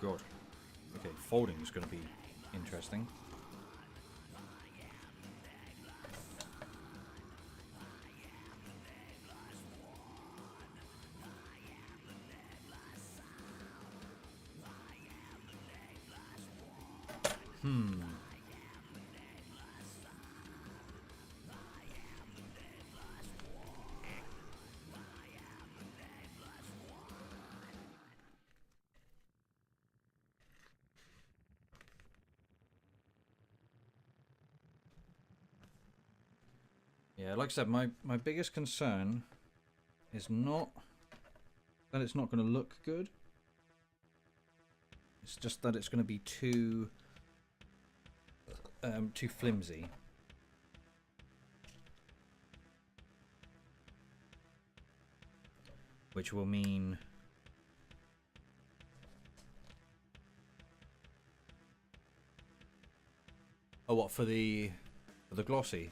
God. Okay, folding is going to be interesting. Yeah, like I said, my biggest concern is not that it's not going to look good. It's just that it's going to be too flimsy. Which will mean Oh, what, for the glossy?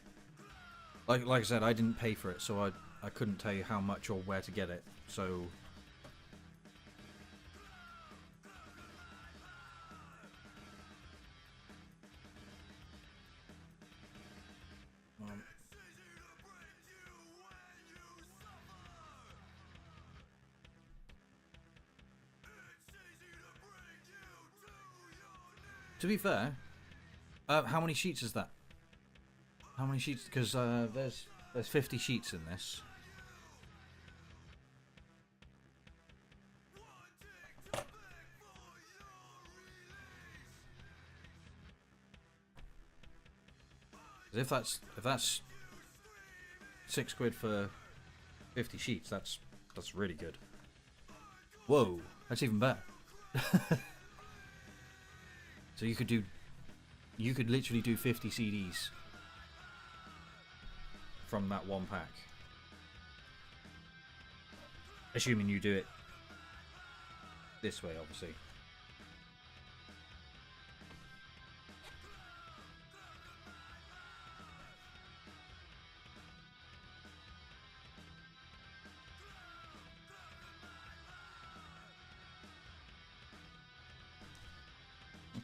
Like I said, I didn't pay for it, so I couldn't tell you how much or where to get it. So to be fair, how many sheets is that? How many sheets? Because there's 50 sheets in this. If that's £6 for 50 sheets, that's really good. Whoa, that's even better. So you could literally do 50 CDs from that one pack, assuming you do it this way, obviously.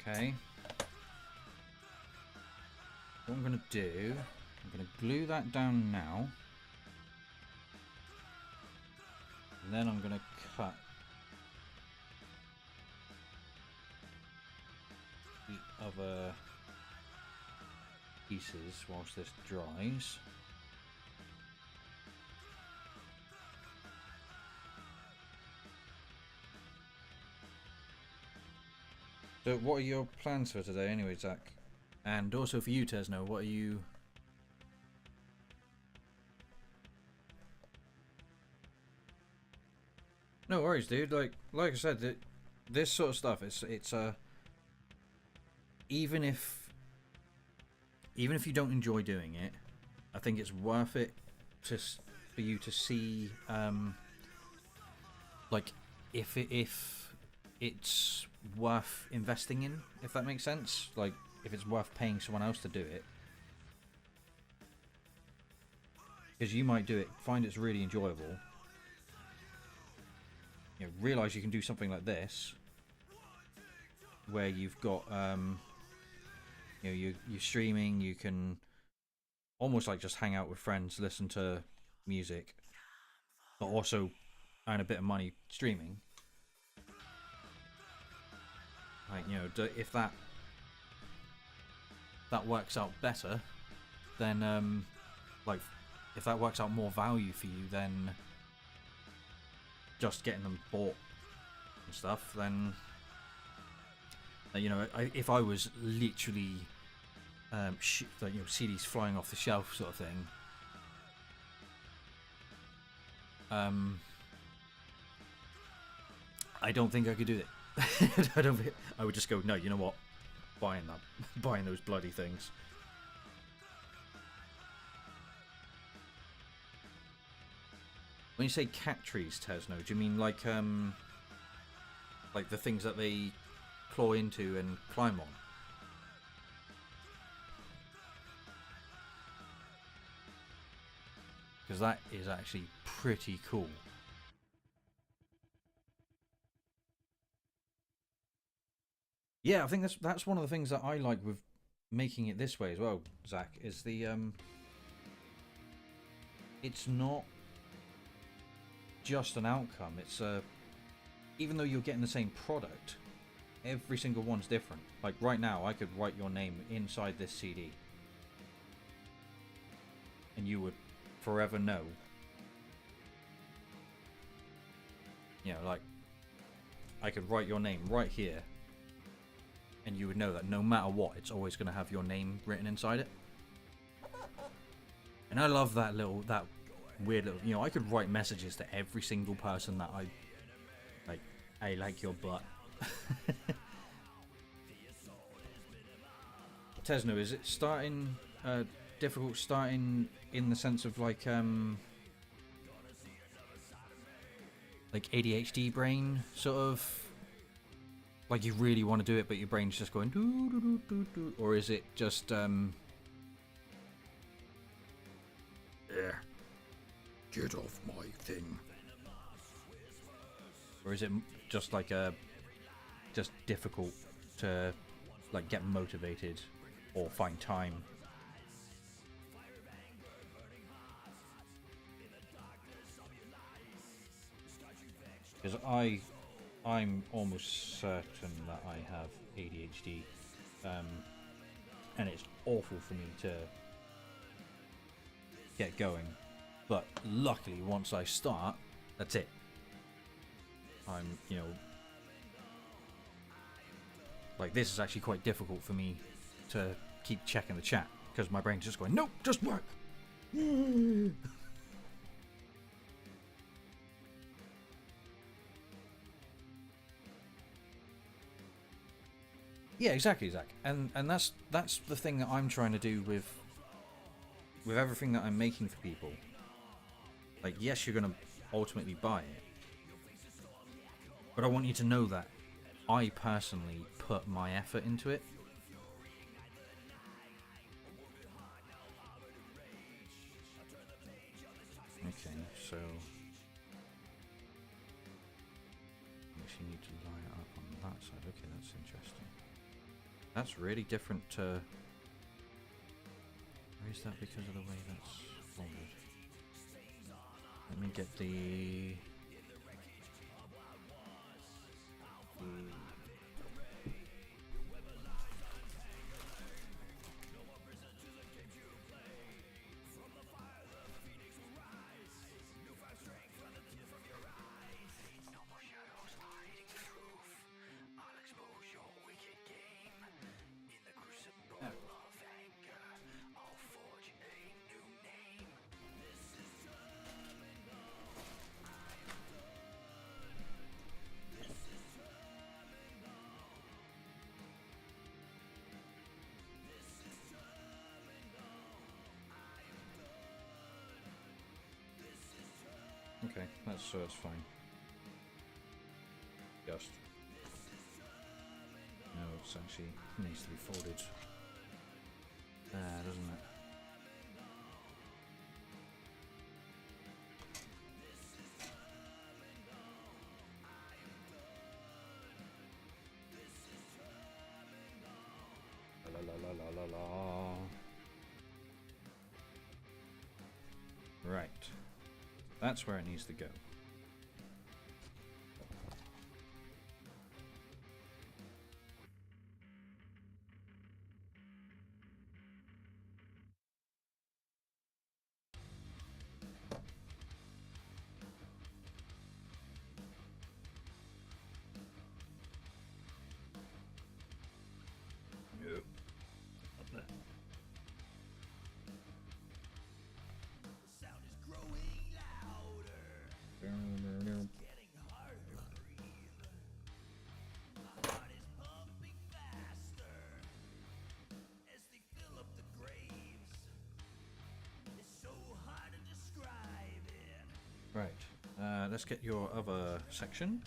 Okay. What I'm going to do, I'm going to glue that down now. And then I'm going to cut the other pieces whilst this dries. So what are your plans for today anyway, Zach? And also for you, Tesno, what are you... No worries, dude. Like I said, this sort of stuff, it's even if you don't enjoy doing it, I think it's worth it for you to see, like if it's worth investing in, if that makes sense. Like if it's worth paying someone else to do it, because you might do it, find it's really enjoyable. You know, realize you can do something like this, where you've got, you know, you're streaming. You can almost like just hang out with friends, listen to music, but also earn a bit of money streaming. Like, you know, if that works out better, then like if that works out more value for you than just getting them bought and stuff, then you know, if I was literally like, you know, CDs flying off the shelf sort of thing, I don't think I could do it. I would just go, no, you know what, buying those bloody things. When you say cat trees, Tesno, do you mean like the things that they claw into and climb on? Because that is actually pretty cool. Yeah, I think that's one of the things that I like with making it this way as well, Zach, is the it's not just an outcome. It's even though you're getting the same product, every single one's different. Like right now, I could write your name inside this CD, and you would forever know. You know, like I could write your name right here, and you would know that no matter what, it's always going to have your name written inside it. And I love that weird little, you know, I could write messages to every single person that I like. I like your butt. Tesno, is it starting difficult starting in the sense of like ADHD brain sort of Like you really want to do it, but your brain's just going doo doo doo doo doo, or is it just yeah, get off my thing, or is it just like just difficult to like get motivated or find time? Because I'm almost certain that I have ADHD, and it's awful for me to get going. But luckily, once I start, that's it. I'm, you know, like this is actually quite difficult for me to keep checking the chat because my brain's just going, nope, just work. Yeah, exactly, Zach. And that's the thing that I'm trying to do with everything that I'm making for people. Like, yes, you're gonna ultimately buy it, but I want you to know that I personally put my effort into it. Okay, so I actually need to line it up on that side. Okay, that's interesting. That's really different to... Or is that because of the way that's folded? Let me get the... Okay, that's fine. Just. No, it's actually needs to be folded there, doesn't it? La la la la la la. Right. That's where it needs to go. Yep. Up there. The sound is growing louder. Getting harder to breathe. My heart is pumping faster as they fill up the graves. It's so hard to describe it. Right. Let's get your other section.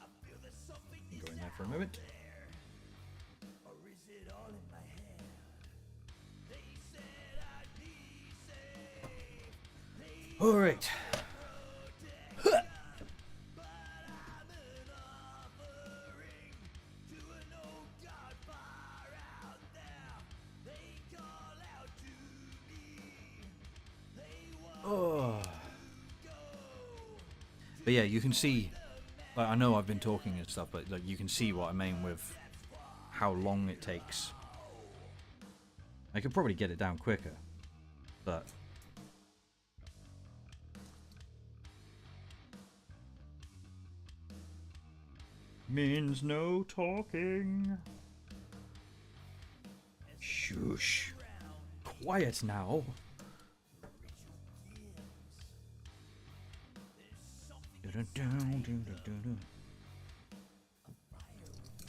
I feel there's something Go in there for a moment. there. Or is it all in my head? They said I'd be safe. They All right. but I'm an offering to an old god far out there. They call out to me. They want Oh. to go. But yeah, you can see. Like, I know I've been talking and stuff, but like you can see what I mean with how long it takes. I could probably get it down quicker, but means no talking. Shush. Quiet now.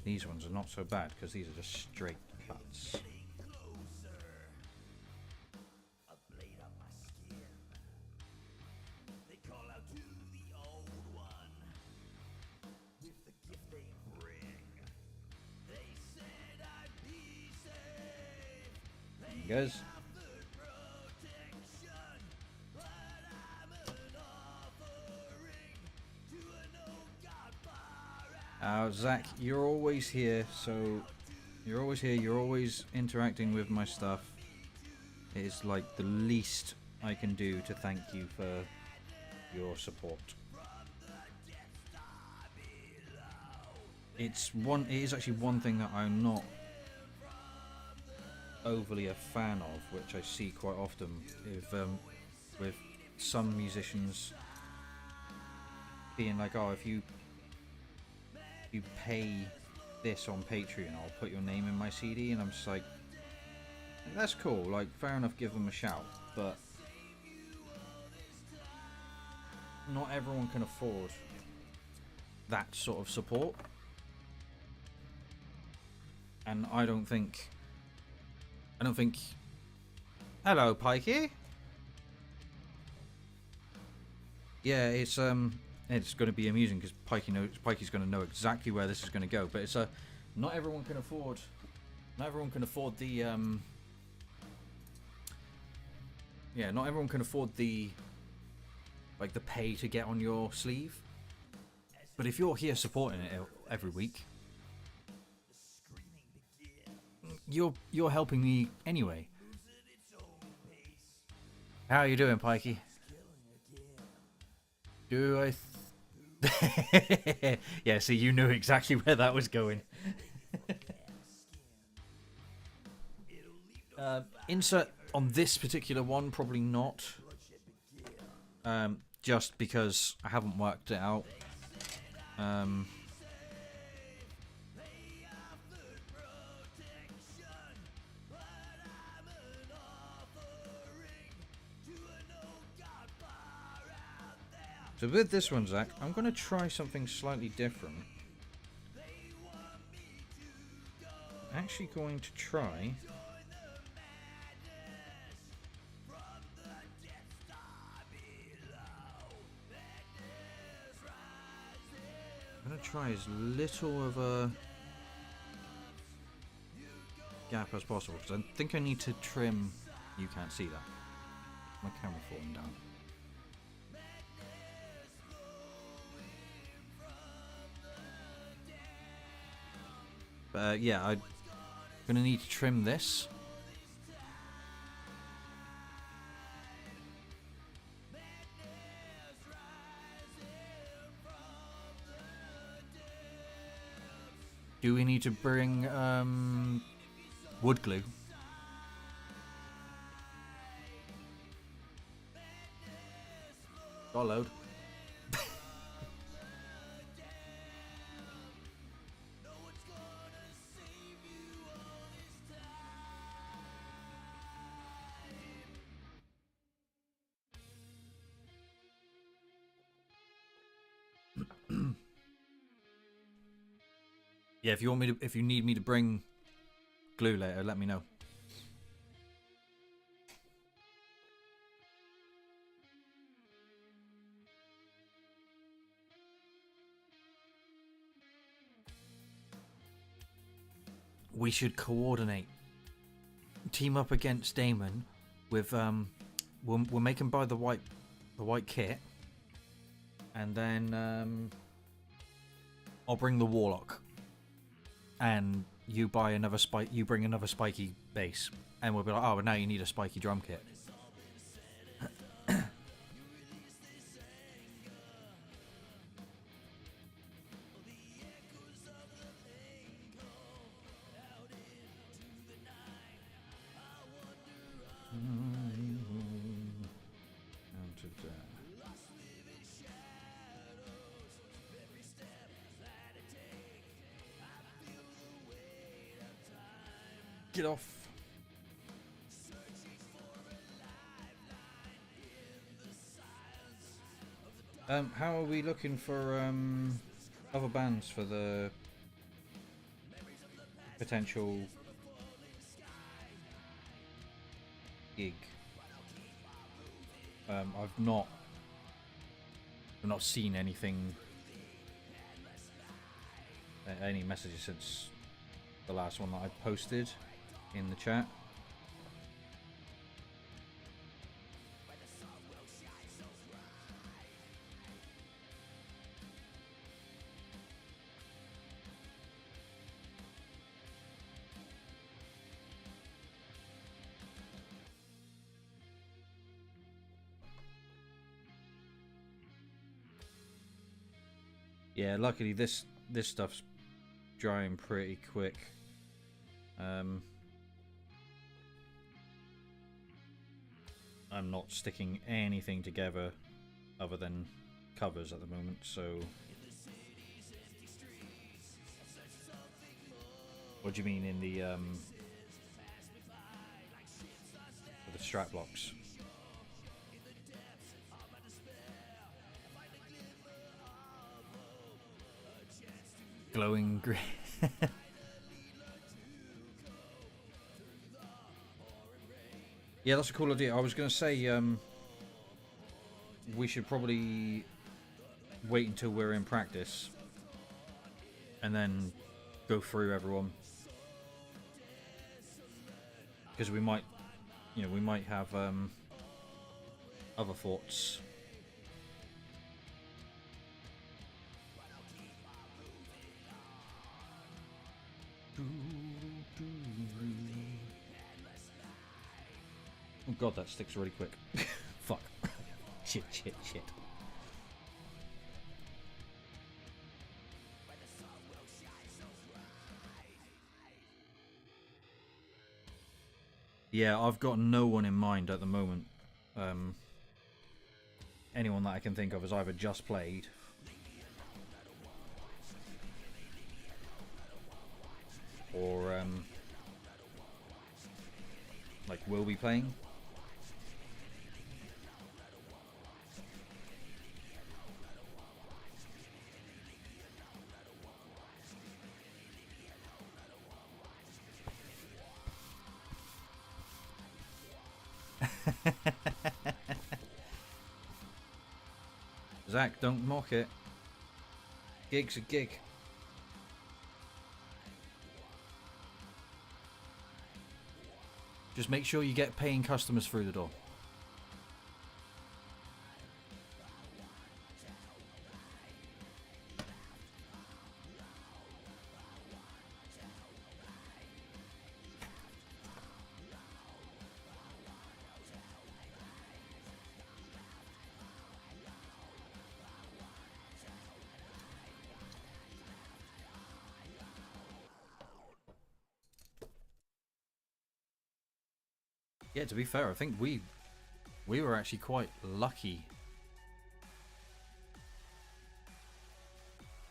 These ones are not so bad because these are just straight cuts. A blade on my skin. They call out to the old one with the gift they guys. Zach, you're always here, so you're always here, you're always interacting with my stuff. It is like the least I can do to thank you for your support. It is actually one thing that I'm not overly a fan of, which I see quite often with some musicians being like, oh, if you pay this on Patreon, I'll put your name in my CD, and I'm just like, that's cool, like, fair enough, give them a shout, but not everyone can afford that sort of support, and I don't think hello, Pikey. Yeah, it's going to be amusing because Pikey's going to know exactly where this is going to go. But it's not everyone can afford the not everyone can afford the like the pay to get on your sleeve. But if you're here supporting it every week, you're helping me anyway. How are you doing, Pikey? Do I? Yeah, see, you knew exactly where that was going. Insert on this particular one, probably not. Just because I haven't worked it out. So with this one, Zach, I'm going to try something slightly different. I'm actually going to try... I'm going to try as little of a gap as possible, because I think I need to trim... You can't see that. My camera falling down. Yeah, I'm going to need to trim this. Do we need to bring wood glue? Got a load. Yeah, if you need me to bring glue later, let me know. We should coordinate. Team up against Damon with we'll make him buy the white kit, and then I'll bring the Warlock. And you buy another you bring another spiky bass, and we'll be like, oh, now you need a spiky drum kit. Get off. How are we looking for other bands for the potential gig? I've not seen anything, any messages since the last one that I posted in the chat. Yeah, luckily this stuff's drying pretty quick. I'm not sticking anything together other than covers at the moment, so... What do you mean in the strap blocks? Glowing green. Yeah, that's a cool idea. I was going to say we should probably wait until we're in practice and then go through everyone, because we might, we might have other thoughts. Oh god, that sticks really quick. Fuck. Shit. Yeah, I've got no one in mind at the moment. Anyone that I can think of has either just played or like will be playing. Zach, don't mock it. Gig's a gig. Just make sure you get paying customers through the door. Yeah, to be fair, I think we were actually quite lucky.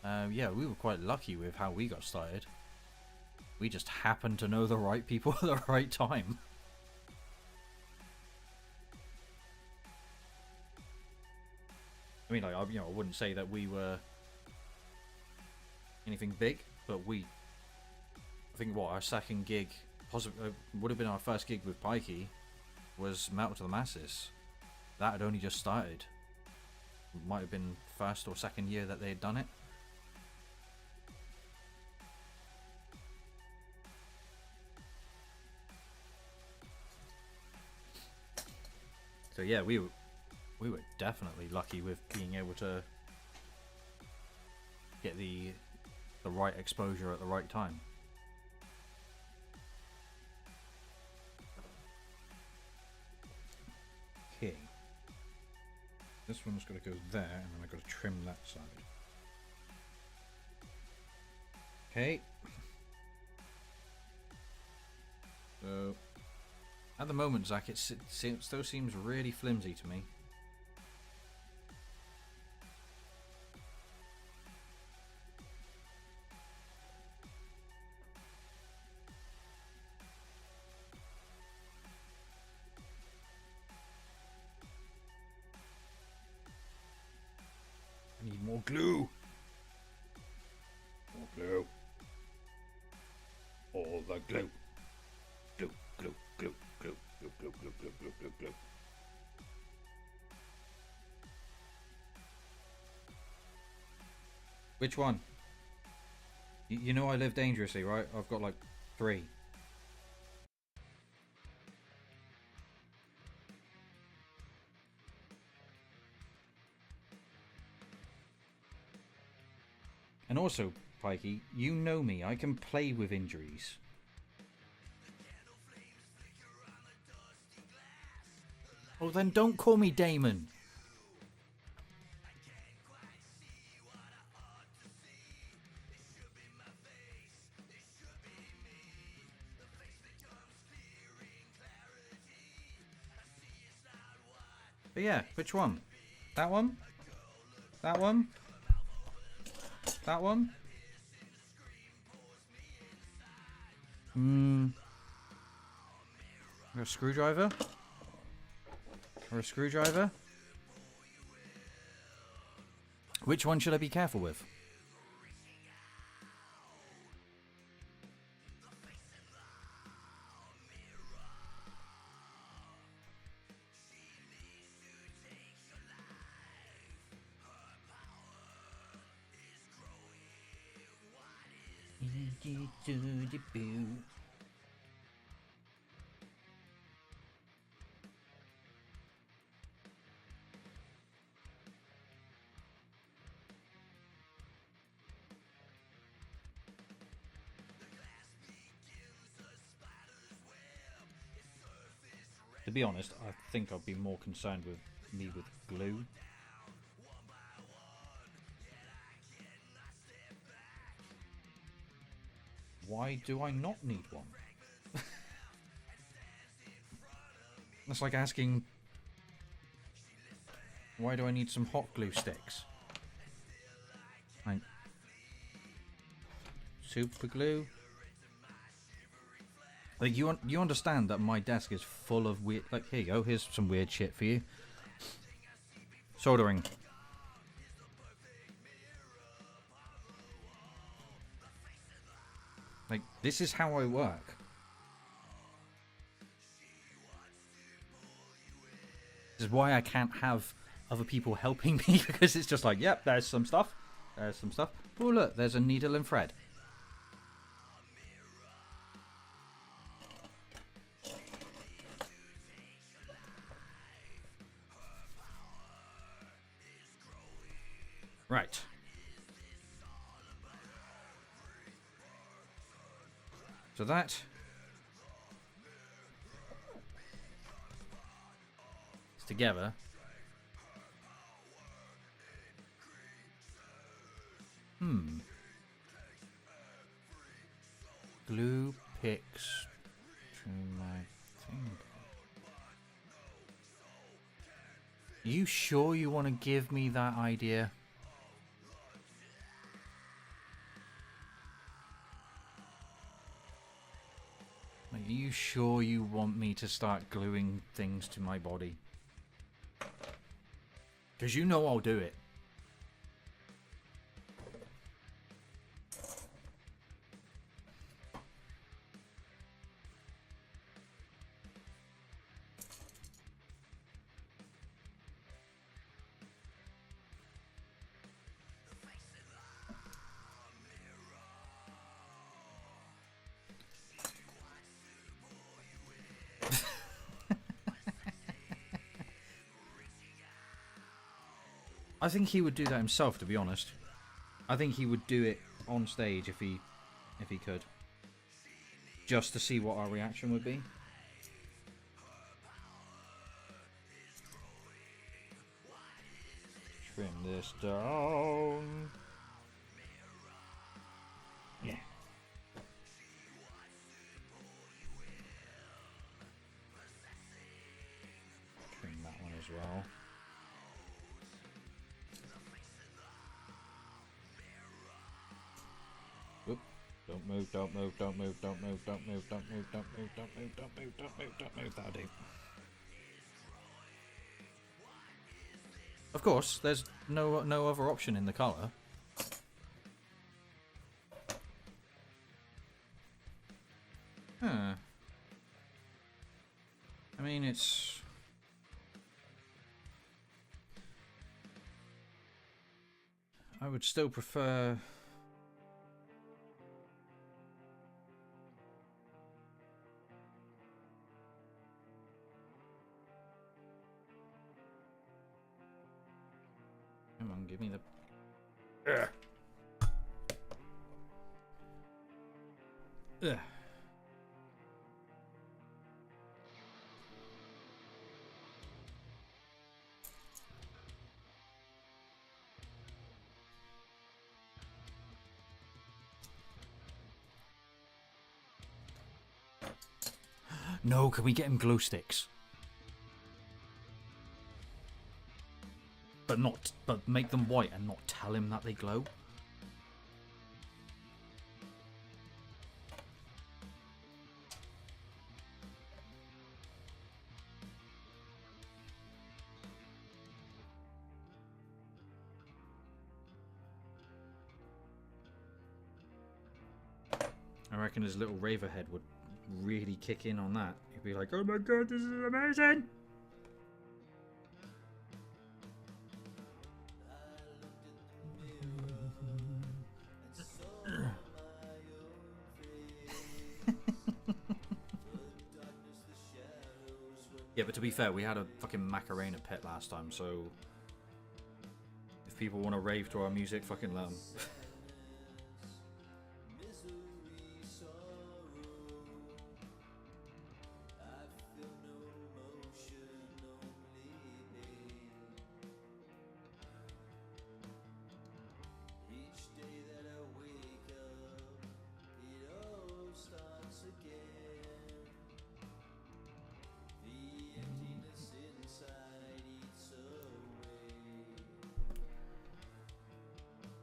Yeah, we were quite lucky with how we got started. We just happened to know the right people at the right time. I mean, like, I wouldn't say that we were anything big, but I think what our second gig, possibly would have been our first gig with Pikey, was Metal to the Masses. That had only just started. Might have been first or second year that they had done it. So yeah, we were definitely lucky with being able to get the right exposure at the right time. Okay. This one's got to go there, and then I've got to trim that side. Okay. So, at the moment, Zach, it still seems really flimsy to me. I need more glue. More glue. All the glue. Glue, glue, glue, glue, glue, glue, glue, glue, glue, glue, glue. Which one? You know I live dangerously, right? I've got like 3. And also, Pikey, you know me. I can play with injuries. Oh, then don't call me Damon. But yeah, which one? That one? That one? That one? Or a screwdriver? Or a screwdriver? Which one should I be careful with? To be honest, I think I'd be more concerned with me with glue. Why do I not need one? That's like asking, why do I need some hot glue sticks? Like, super glue? Like, you understand that my desk is full of weird... Like, here you go, here's some weird shit for you. Soldering. Like, this is how I work. This is why I can't have other people helping me, because it's just like, yep, there's some stuff. There's some stuff. Oh, look, there's a needle and thread. Right. So that is together. Glue picks to my finger. You sure you want to give me that idea? Like, are you sure you want me to start gluing things to my body? Because you know I'll do it. I think he would do that himself, to be honest. I think he would do it on stage if he could. Just to see what our reaction would be. Trim this down. Yeah. Trim that one as well. Whoop. Don't move, don't move, don't move, don't move, don't move, don't move, don't move, don't move, don't move, don't move, don't move. That'll do. Of course, there's no other option in the colour. Huh. I mean, it's... I would still prefer... Come on, give me the... Ugh. Ugh. No, can we get him glow sticks? but make them white and not tell him that they glow. I reckon his little raver head would really kick in on that. He'd be like, "Oh my god, this is amazing!" Yeah, but to be fair, we had a fucking Macarena pit last time, so if people want to rave to our music, fucking let them.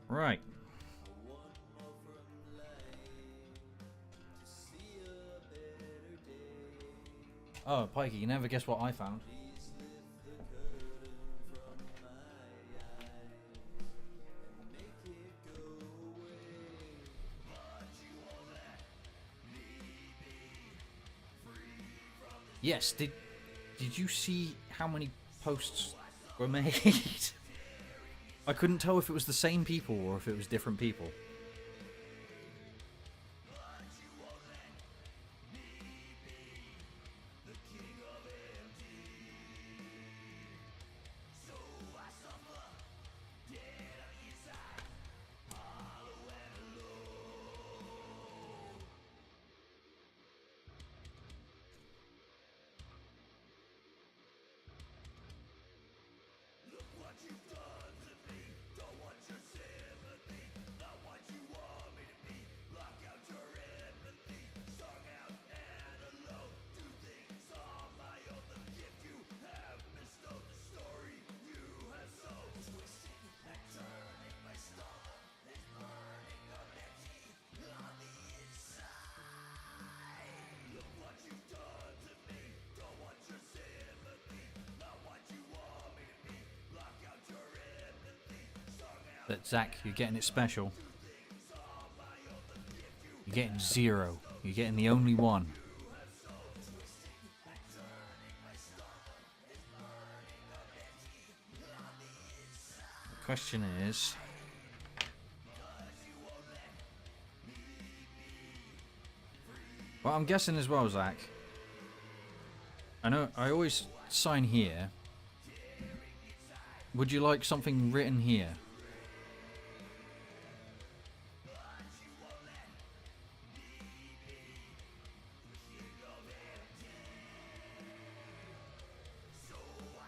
Right. Oh, Pikey, you never guess what I found. Yes, did you see how many posts were made? I couldn't tell if it was the same people or if it was different people. But Zach, you're getting it special. You're getting 0. You're getting the only one. The question is... Well, I'm guessing as well, Zach. I know I always sign here. Would you like something written here?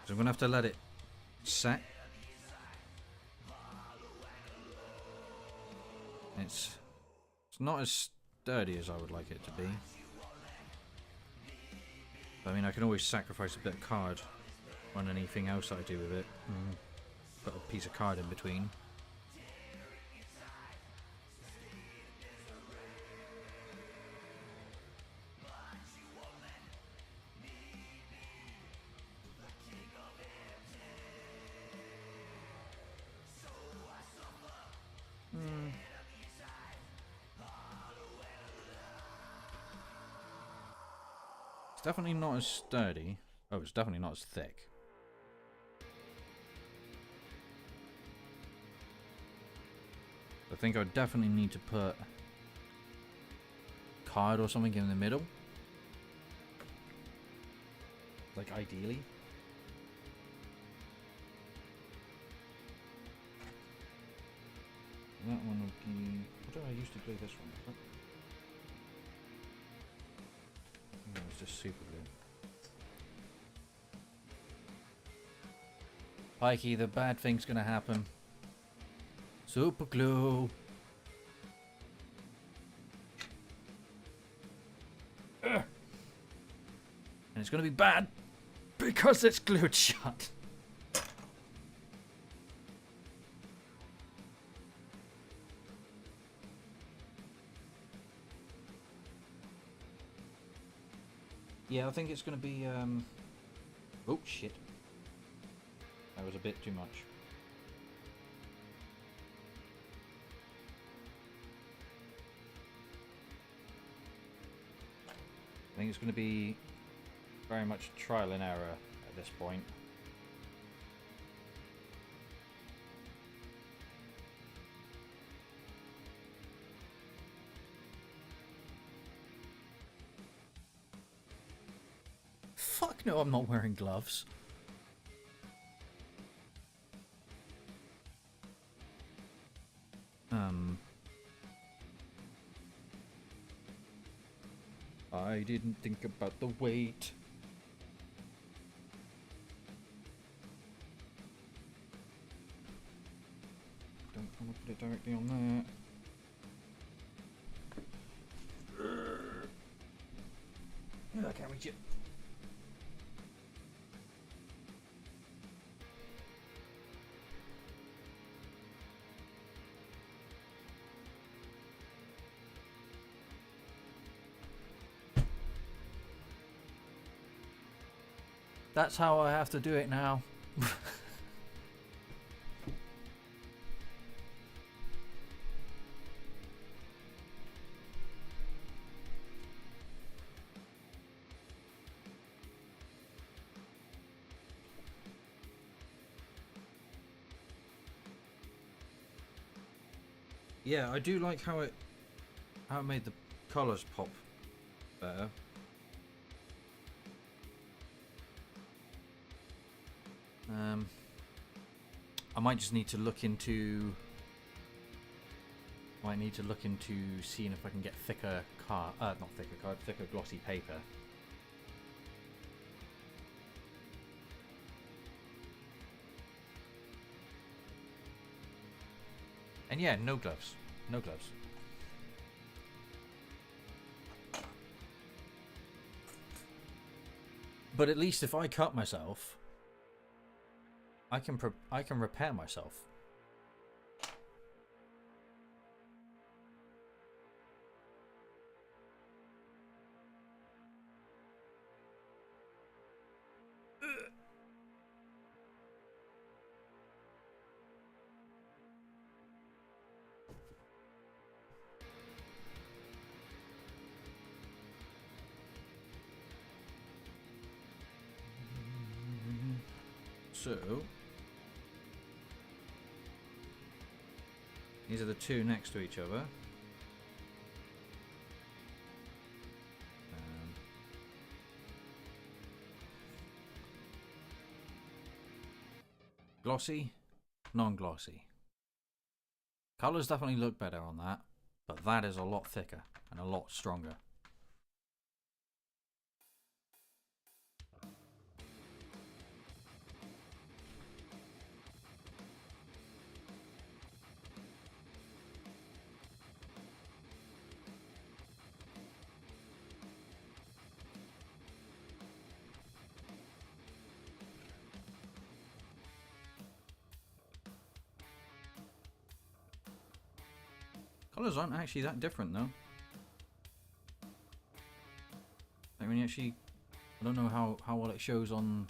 So I'm going to have to let it set. It's not as sturdy as I would like it to be. But, I mean, I can always sacrifice a bit of card on anything else I do with it. Put a piece of card in between. Definitely not as sturdy. Oh, it's definitely not as thick. I think I definitely need to put card or something in the middle. Like ideally. That one would be... What did I used to play this one? No, it's just super glue. Pikey, the bad thing's gonna happen. Super glue. And it's gonna be bad because it's glued shut. Yeah, I think it's going to be. Oh shit! That was a bit too much. I think it's going to be very much trial and error at this point. Fuck no, I'm not wearing gloves. I didn't think about the weight. Don't want to put it directly on there. I can't reach it. That's how I have to do it now. Yeah, I do like how it made the colours pop better. I might just need to look into. Might need to look into seeing if I can get thicker not thicker card, thicker glossy paper. And yeah, no gloves. No gloves. But at least if I cut myself, I can repair myself. So these are the two next to each other. Glossy, non-glossy. Colours definitely look better on that, but that is a lot thicker and a lot stronger. Colours aren't actually that different though. I mean, actually, I don't know how well it shows on.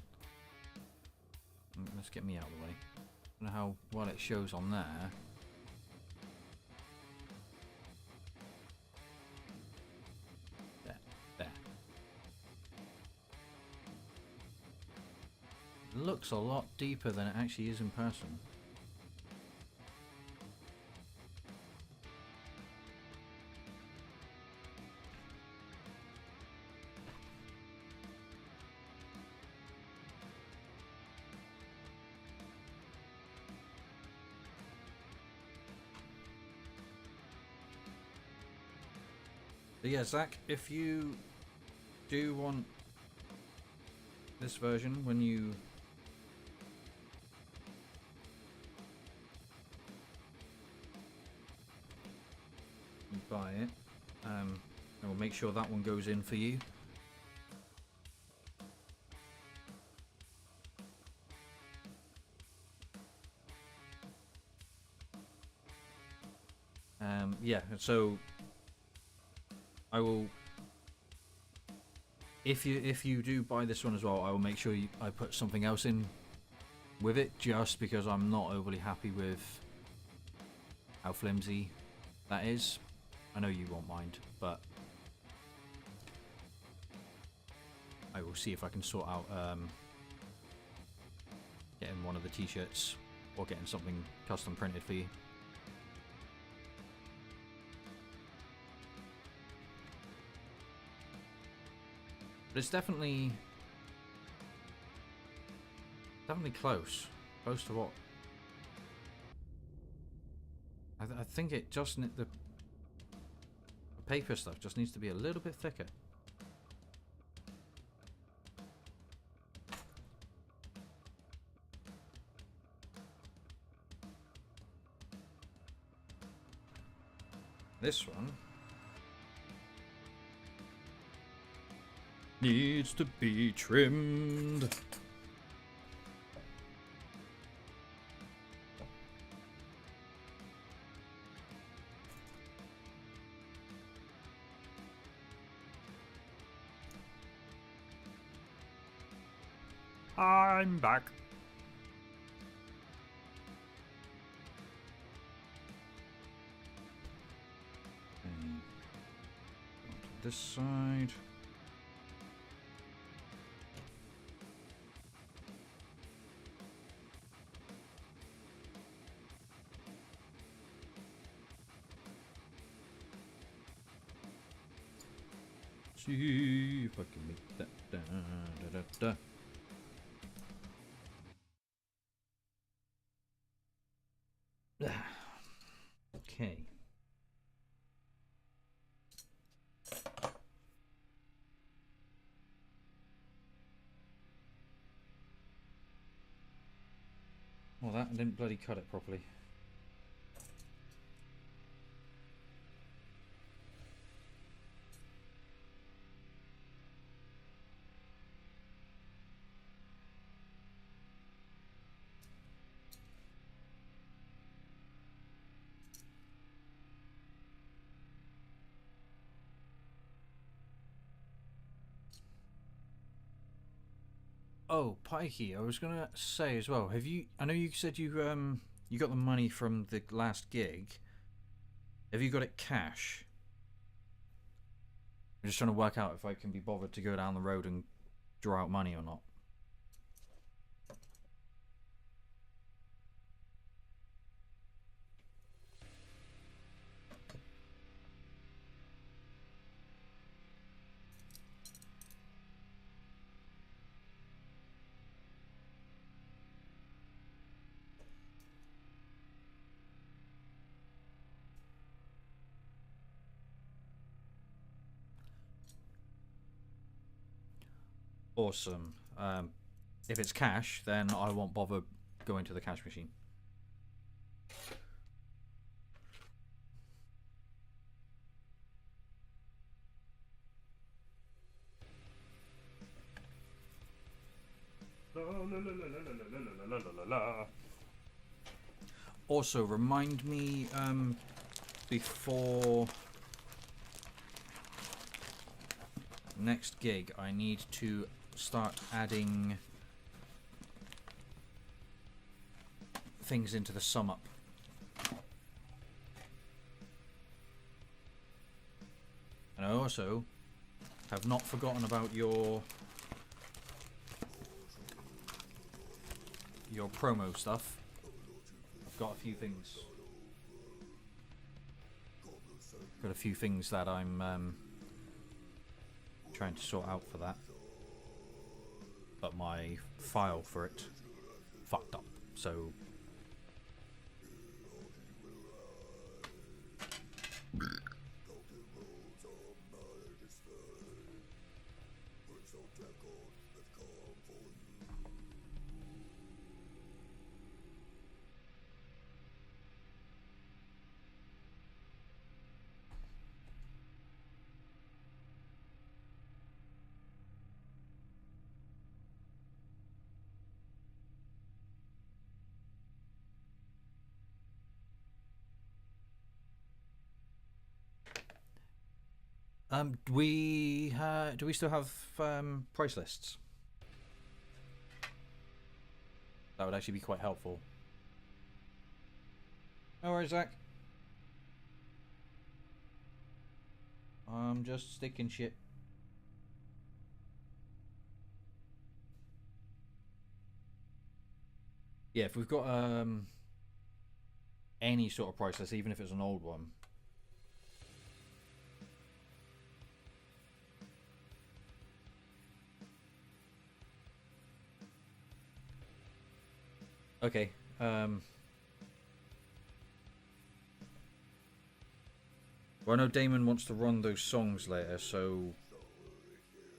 Let's get me out of the way. I don't know how well it shows on there. There. It looks a lot deeper than it actually is in person. But yeah, Zach, if you do want this version when you buy it, I will make sure that one goes in for you. Yeah, so I will If you do buy this one as well, I will make sure I put something else in with it, just because I'm not overly happy with how flimsy that is. I know you won't mind, but I will see if I can sort out getting one of the t-shirts or getting something custom printed for you. But it's definitely close to what I think it just the paper stuff just needs to be a little bit thicker. This one needs to be trimmed. I'm back. And onto this side. See if I can make that da da da da. Okay. Well, that didn't bloody cut it properly. Oh, Pikey, I was gonna say as well. Have you? I know you said you got the money from the last gig. Have you got it cash? I'm just trying to work out if I can be bothered to go down the road and draw out money or not. Awesome. If it's cash, then I won't bother going to the cash machine. Also, remind me before next gig, I need to start adding things into the sum up. And I also have not forgotten about your promo stuff. I've got a few things. Got a few things that I'm trying to sort out for that. But my file for it fucked up. So Do we still have price lists? That would actually be quite helpful. No worries, Zach. I'm just sticking shit. Yeah, if we've got any sort of price list, even if it's an old one. Okay. Well, I know Damon wants to run those songs later, so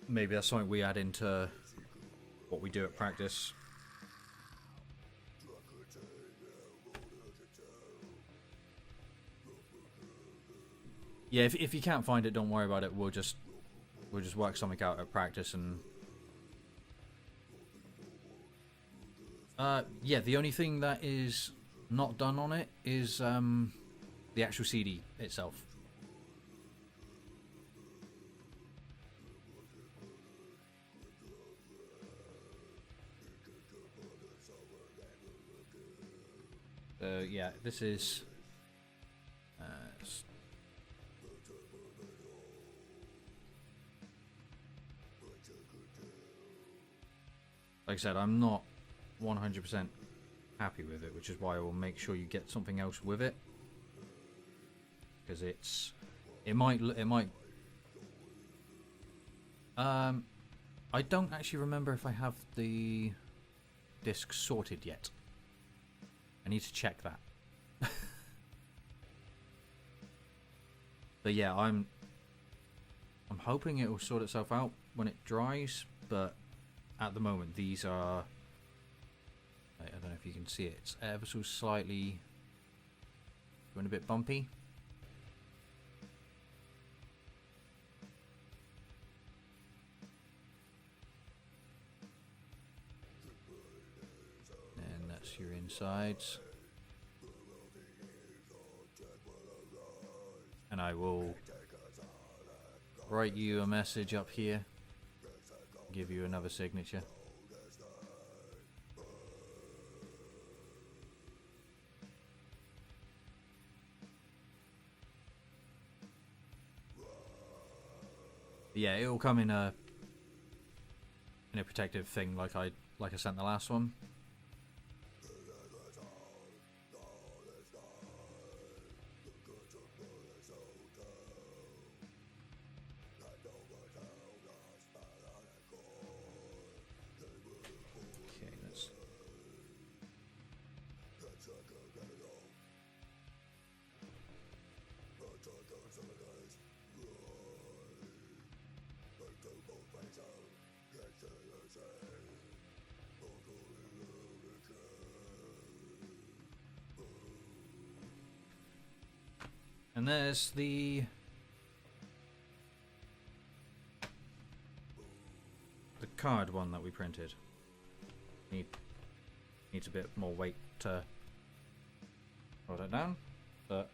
maybe that's something we add into what we do at practice. Yeah, if you can't find it, don't worry about it. We'll just work something out at practice and. Yeah, the only thing that is not done on it is the actual CD itself. Yeah, this is. Like I said, I'm not 100% happy with it, which is why I will make sure you get something else with it, because it might I don't actually remember if I have the disc sorted yet. I need to check that. But yeah, I'm hoping it will sort itself out when it dries, but at the moment these are, I don't know if you can see it, it's ever so slightly going a bit bumpy. And that's your insides. And I will write you a message up here, give you another signature. Yeah, it will come in a protective thing like I sent the last one. Okay, let's. And there's the card one that we printed. Needs a bit more weight to hold it down, but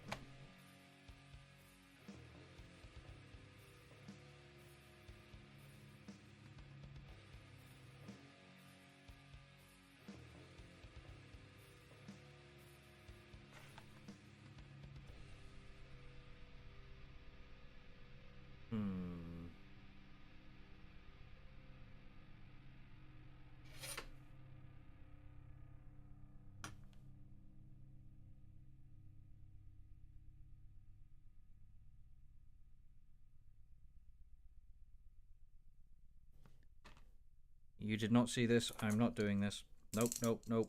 you did not see this. I'm not doing this. Nope, nope, nope.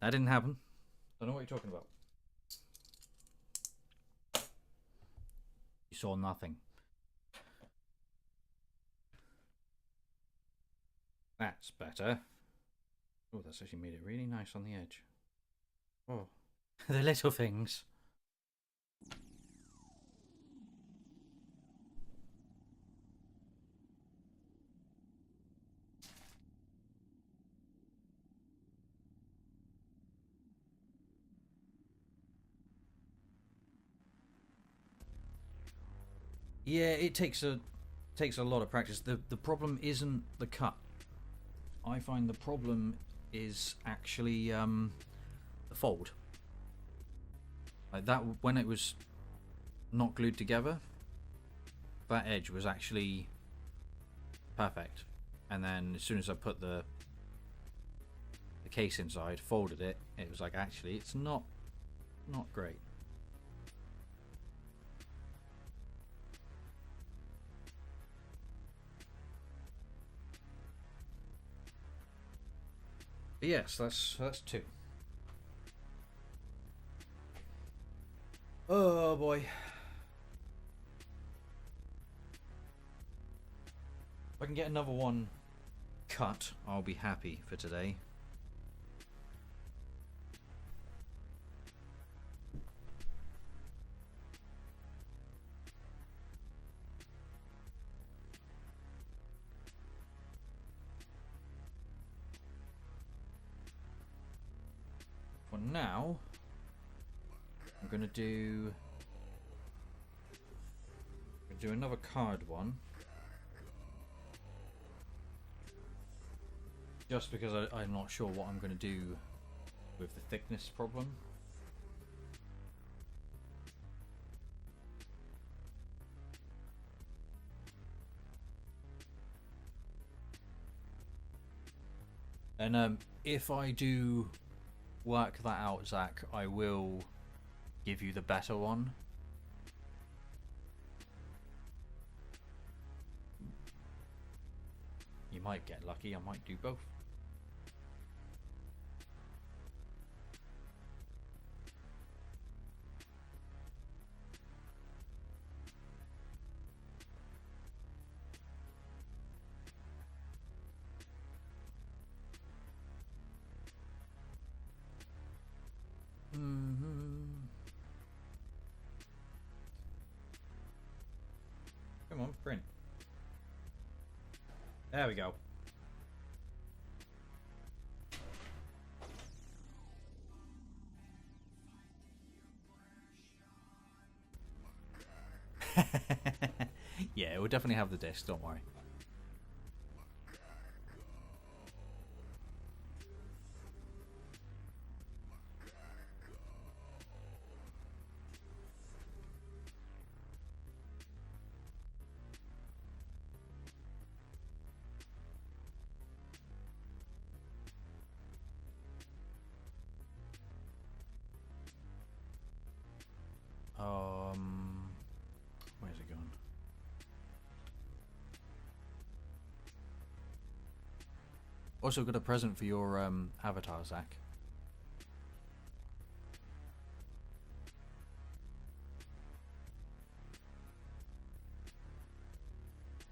That didn't happen. Don't know what you're talking about. You saw nothing. That's better. Oh, that's actually made it really nice on the edge. Oh, the little things. Yeah, it takes a lot of practice. The problem isn't the cut. I find the problem is actually the fold. Like that, when it was not glued together, that edge was actually perfect. And then as soon as I put the case inside, folded it, it was like, actually, it's not great. But yes, that's two. Oh boy. If I can get another one cut, I'll be happy for today. For now, I'm gonna do another card one. Just because I'm not sure what I'm going to do with the thickness problem. And if I do work that out, Zach, I will give you the better one. You might get lucky, I might do both. Come on, print. There we go. Yeah, it will definitely have the disc, don't worry. Where's it gone? Also got a present for your avatar, Zach.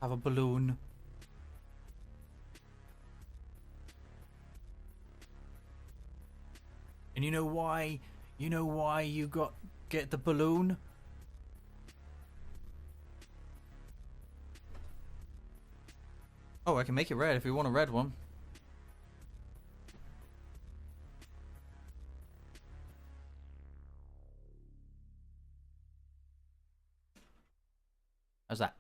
Have a balloon. And you know why? You know why you get the balloon? Oh, I can make it red if you want a red one. How's that?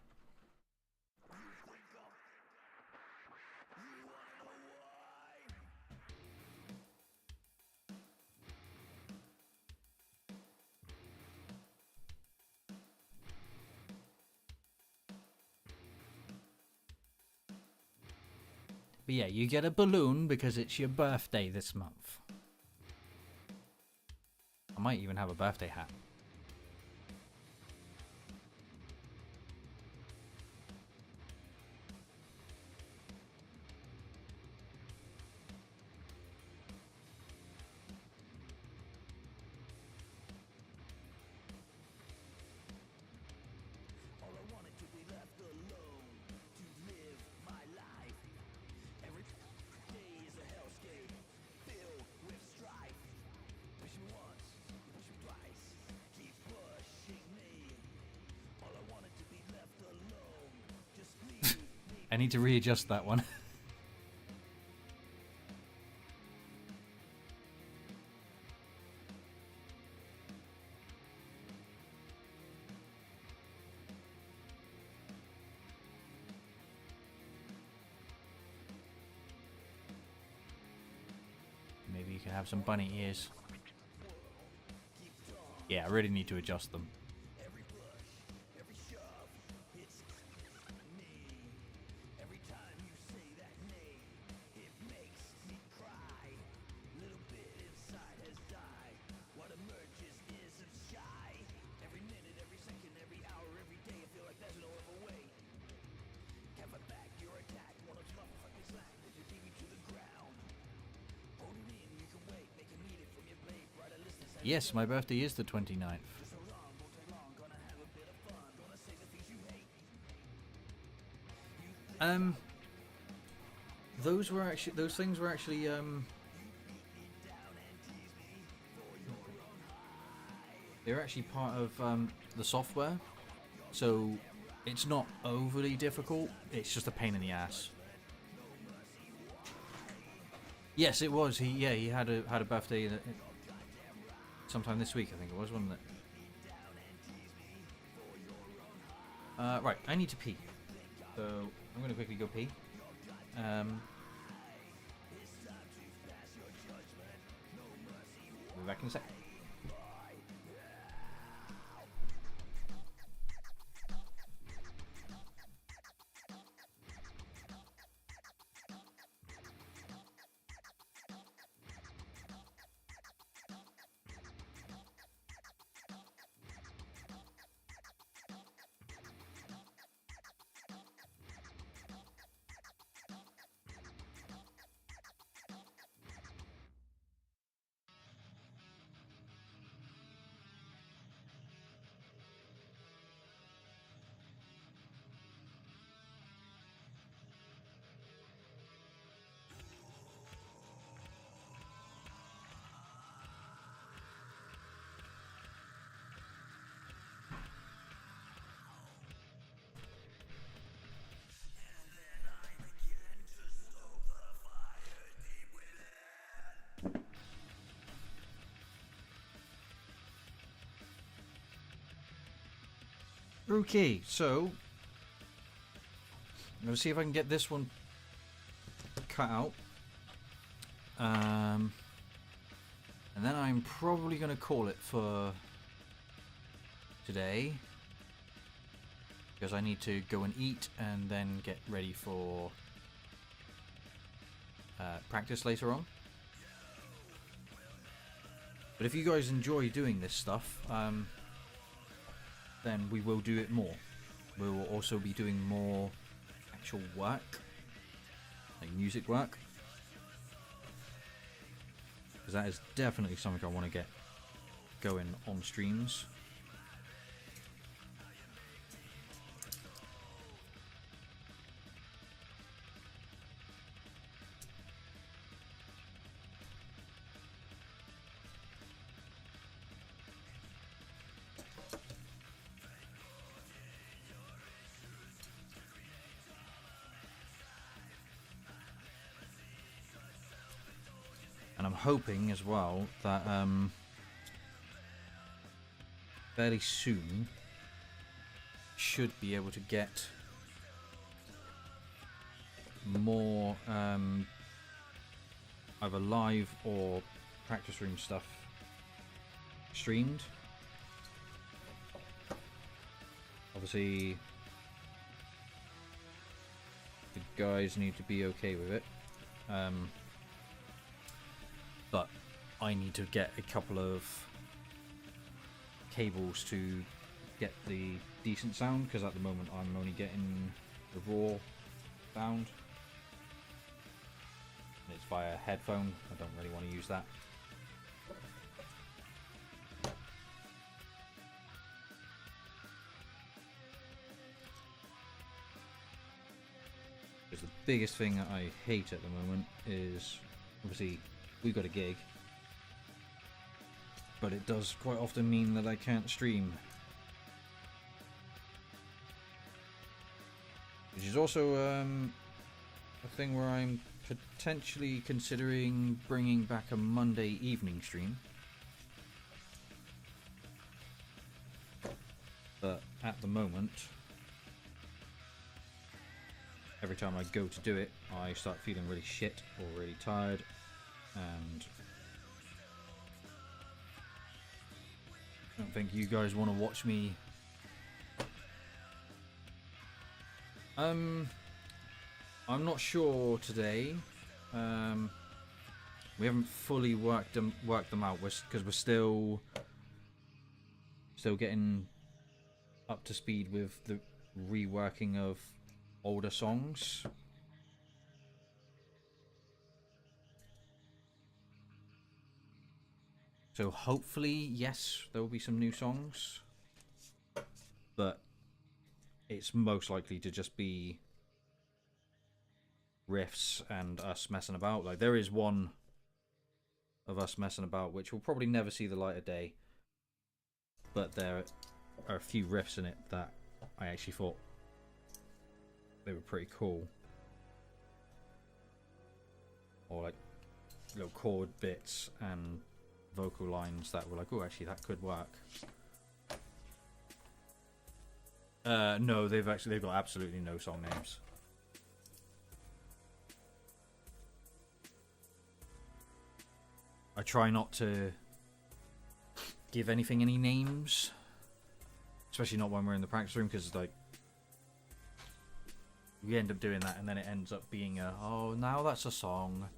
But yeah, you get a balloon because it's your birthday this month. I might even have a birthday hat. All I wanted to be left alone to live my life. Every day is a hellscape filled with strife. Push me once, push me twice, keep pushing me. All I wanted to be left alone. Just leave me. I need to readjust that one. can have some bunny ears. Yeah, I really need to adjust them. Yes, my birthday is the 29th. Those things were actually they're actually part of the software, so it's not overly difficult. It's just a pain in the ass. Yes, it was. He had a birthday sometime this week, I think it was, wasn't it? Right, I need to pee, so I'm going to quickly go pee. We'll be back in a sec. Okay, so I'm gonna see if I can get this one cut out, and then I'm probably gonna call it for today because I need to go and eat and then get ready for practice later on. But if you guys enjoy doing this stuff, then we will do it more. We will also be doing more actual work, like music work, because that is definitely something I want to get going on streams. And I'm hoping as well that fairly soon should be able to get more either live or practice room stuff streamed. Obviously the guys need to be okay with it. But I need to get a couple of cables to get the decent sound, because at the moment I'm only getting the raw sound. And it's via headphone. I don't really want to use that. Because the biggest thing that I hate at the moment is, obviously, we've got a gig, but it does quite often mean that I can't stream, which is also a thing where I'm potentially considering bringing back a Monday evening stream, but at the moment every time I go to do it I start feeling really shit or really tired, and I don't think you guys want to watch me. I'm not sure today. We haven't fully worked them out because we're still getting up to speed with the reworking of older songs. So hopefully, yes, there will be some new songs, but it's most likely to just be riffs and us messing about. Like, there is one of us messing about which will probably never see the light of day, but there are a few riffs in it that I actually thought they were pretty cool, or like little chord bits and vocal lines that were like, oh, actually that could work. No, they've got absolutely no song names. I try not to give anything any names, especially not when we're in the practice room, because like we end up doing that and then it ends up being a, oh, now that's a song,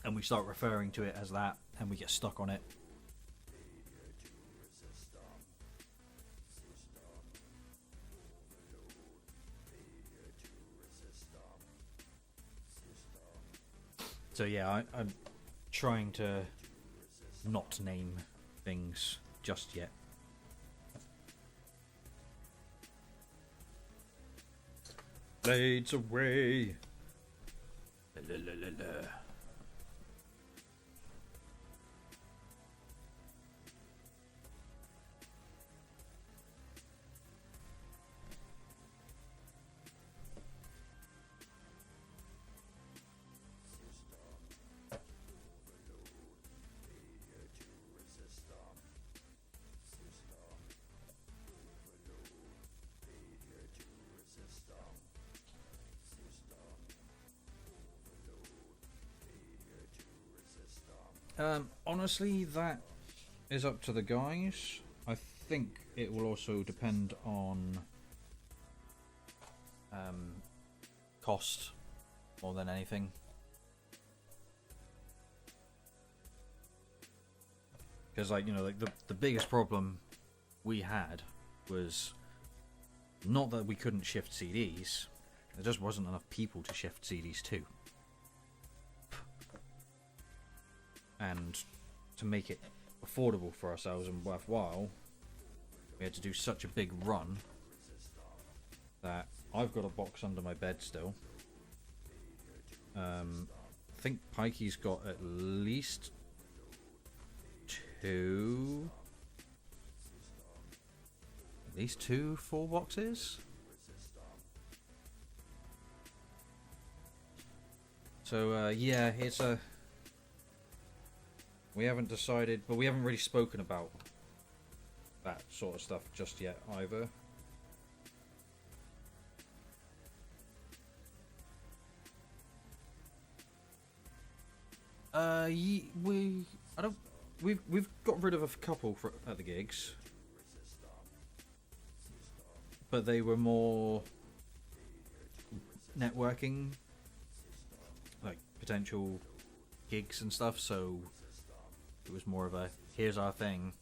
and we start referring to it as that and we get stuck on it. So yeah, I'm trying to not name things just yet. Blades away. La, la, la, la. Honestly, that is up to the guys. I think it will also depend on cost more than anything. Because, like, you know, like the biggest problem we had was not that we couldn't shift CDs, there just wasn't enough people to shift CDs to. And to make it affordable for ourselves and worthwhile, we had to do such a big run that I've got a box under my bed still. I think Pikey's got at least two full boxes. So yeah, it's a, we haven't decided, but we haven't really spoken about that sort of stuff just yet either. We've got rid of a couple at the gigs, but they were more networking, like potential gigs and stuff, so it was more of a, here's our thing.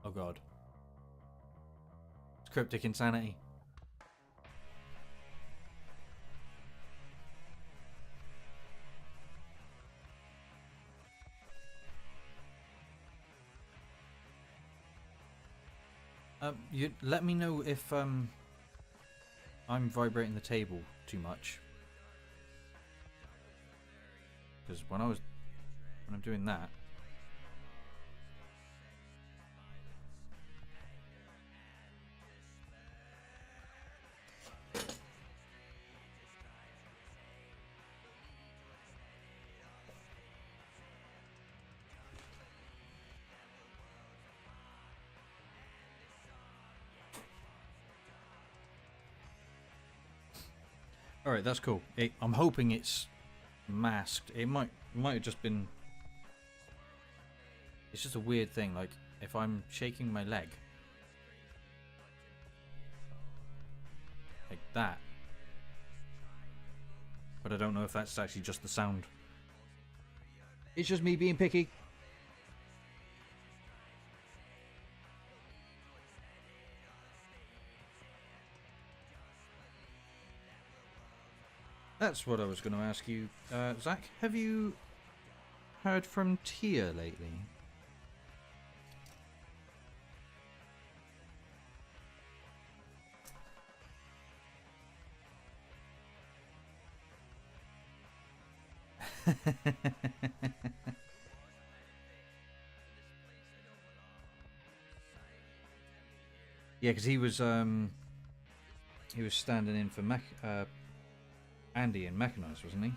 Oh god. It's cryptic insanity. You let me know if I'm vibrating the table too much, because when I'm doing that, All right, that's cool. I'm hoping it's masked. It might have just been. It's just a weird thing. Like if I'm shaking my leg, like that. But I don't know if that's actually just the sound. It's just me being picky. That's what I was going to ask you, Zach. Have you heard from Tia lately? Yeah, because he was standing in for Andy in Mechanized, wasn't he?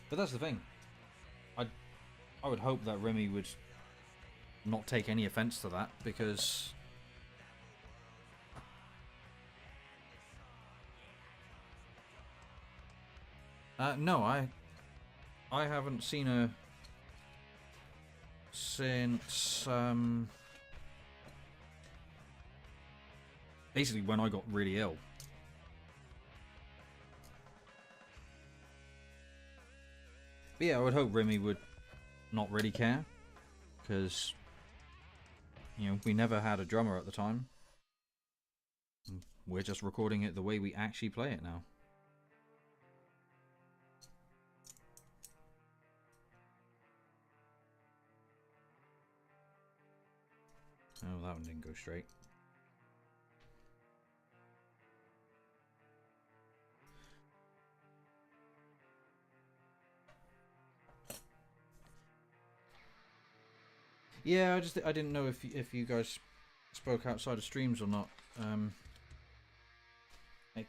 But that's the thing. I would hope that Remy would not take any offense to that, because no, I haven't seen her since basically when I got really ill. But yeah, I would hope Remy would not really care, because you know, we never had a drummer at the time. We're just recording it the way we actually play it now. Oh, that one didn't go straight. Yeah, I didn't know if you guys spoke outside of streams or not. It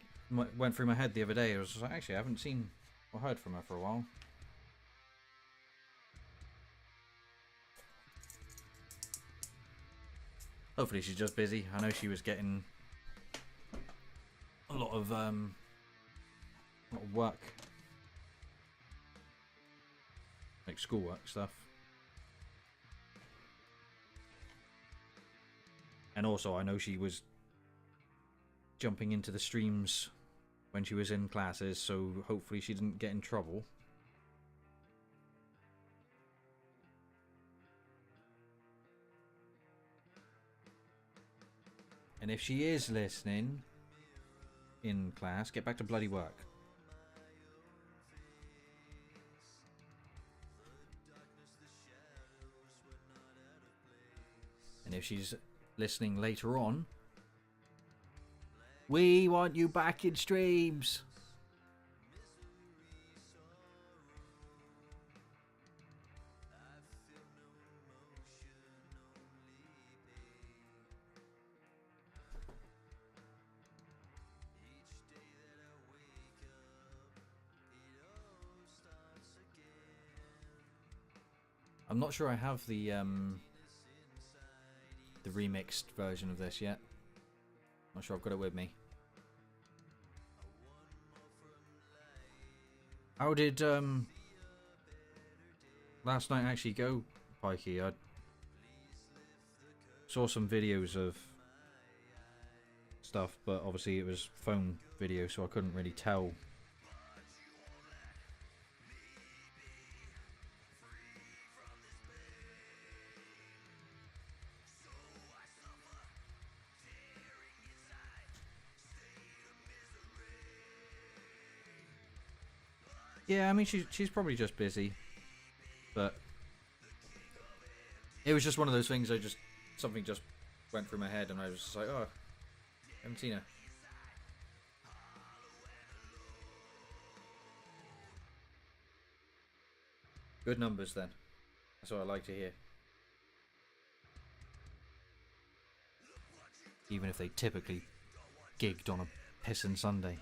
went through my head the other day. I was like, actually, I haven't seen or heard from her for a while. Hopefully she's just busy. I know she was getting a lot of work, like schoolwork stuff. And also, I know she was jumping into the streams when she was in classes, so hopefully she didn't get in trouble. And if she is listening in class, get back to bloody work. And if she's listening later on, we want you back in streams. I'm not sure I have the remixed version of this yet. Not sure I've got it with me. How did last night actually go, Pikey? I saw some videos of stuff, but obviously it was phone video, so I couldn't really tell. Yeah, I mean she's probably just busy, but it was just one of those things. Something just went through my head, and I was just like, oh, I haven't seen her. Good numbers then. That's what I like to hear. Even if they typically gigged on a pissin' Sunday.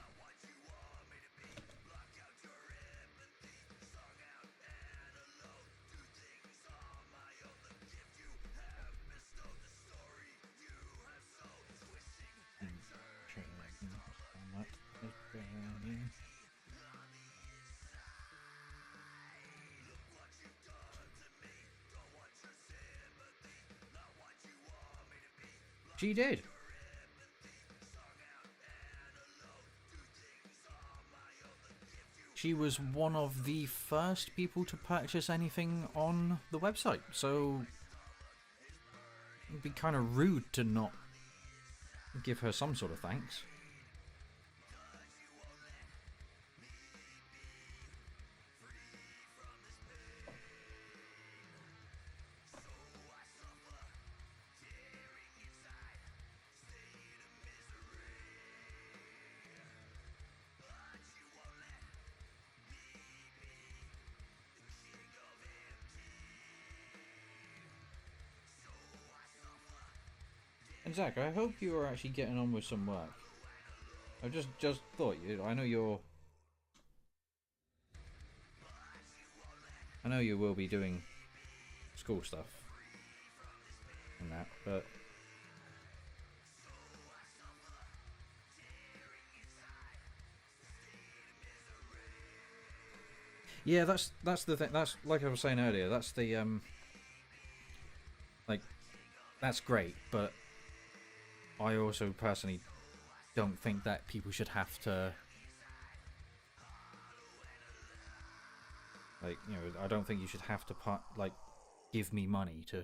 She did. She was one of the first people to purchase anything on the website, so it'd be kind of rude to not give her some sort of thanks. And Zach, I hope you are actually getting on with some work. I just thought I know you will be doing school stuff and that, but yeah, that's the thing. That's like I was saying earlier. That's the like that's great, but I also personally don't think that people should have to, like, you know, I don't think you should have to give me money to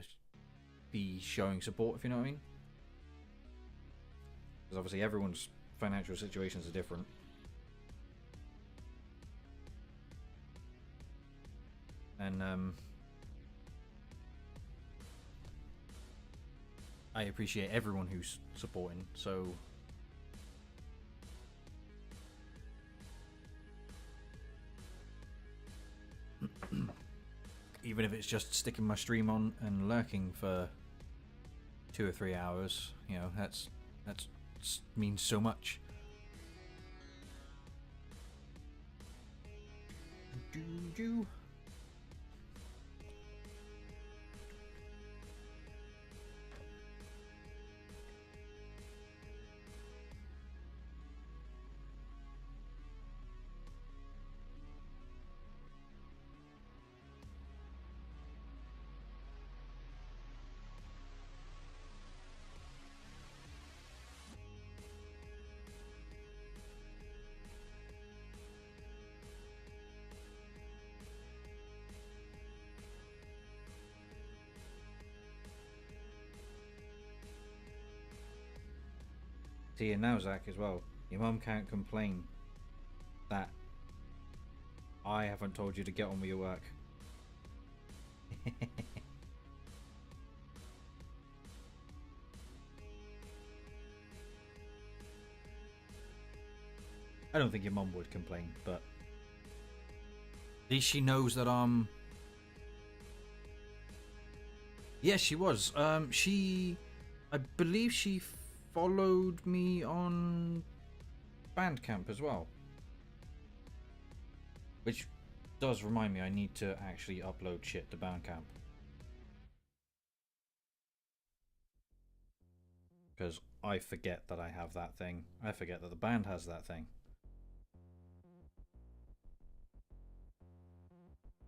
be showing support, if you know what I mean. Because obviously everyone's financial situations are different. And I appreciate everyone who's supporting, so even if it's just sticking my stream on and lurking for 2 or 3 hours, you know, that's means so much. Do. See, and now Zach as well, your mum can't complain that I haven't told you to get on with your work. I don't think your mum would complain, but at least she knows that yes, she was. I believe she followed me on Bandcamp as well. Which does remind me I need to actually upload shit to Bandcamp. Because I forget that I have that thing. I forget that the band has that thing.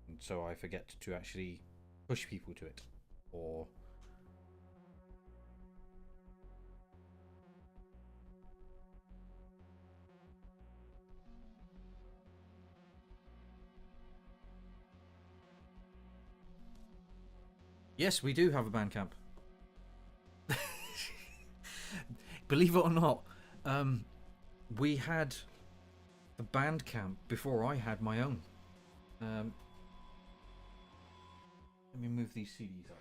And so I forget to actually push people to it. Or yes, we do have a Bandcamp. Believe it or not, we had a Bandcamp before I had my own. Let me move these CDs up.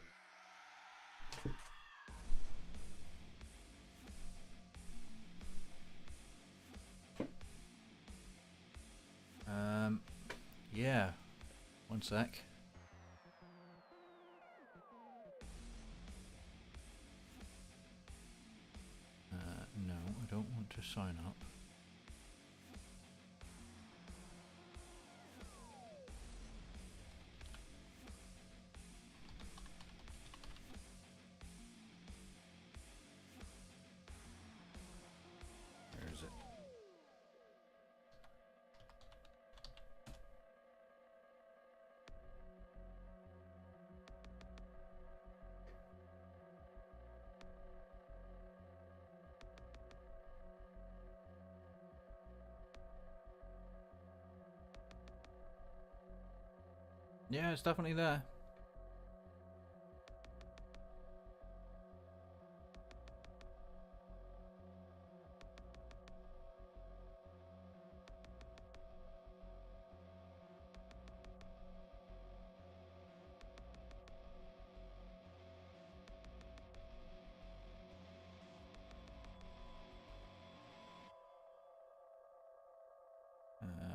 Yeah. One sec. No, I don't want to sign up. Where is it? Yeah, it's definitely there.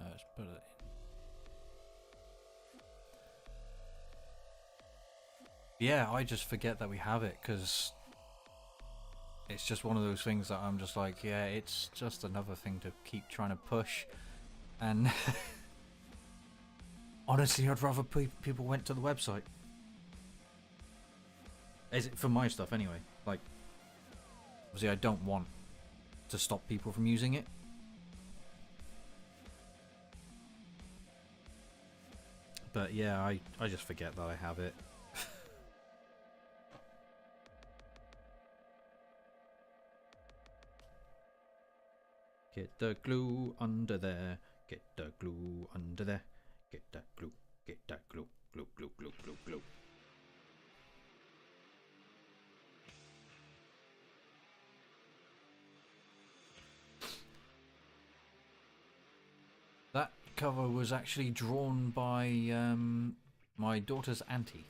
Let's put it in. Yeah, I just forget that we have it because it's just one of those things that I'm just like, yeah, it's just another thing to keep trying to push. And honestly, I'd rather people went to the website. Is it for my stuff anyway? Like, obviously, I don't want to stop people from using it. But yeah, I just forget that I have it. Get the glue under there. Get the glue under there. Get that glue. Get that glue. Glue, glue, glue, glue, glue. That cover was actually drawn by my daughter's auntie.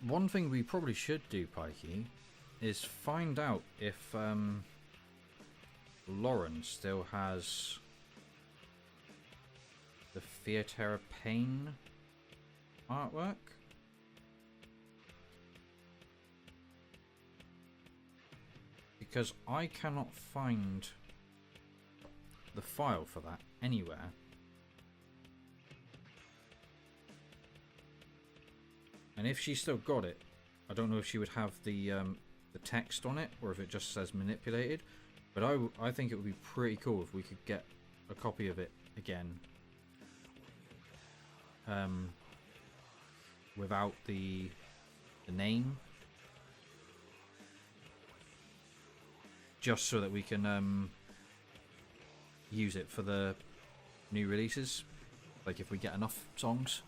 One thing we probably should do, Pikey, is find out if Lauren still has the Theatera Pain artwork. Because I cannot find the file for that anywhere. And if she still got it, I don't know if she would have the text on it or if it just says manipulated. But I think it would be pretty cool if we could get a copy of it again. Without the name. Just so that we can use it for the new releases. Like if we get enough songs.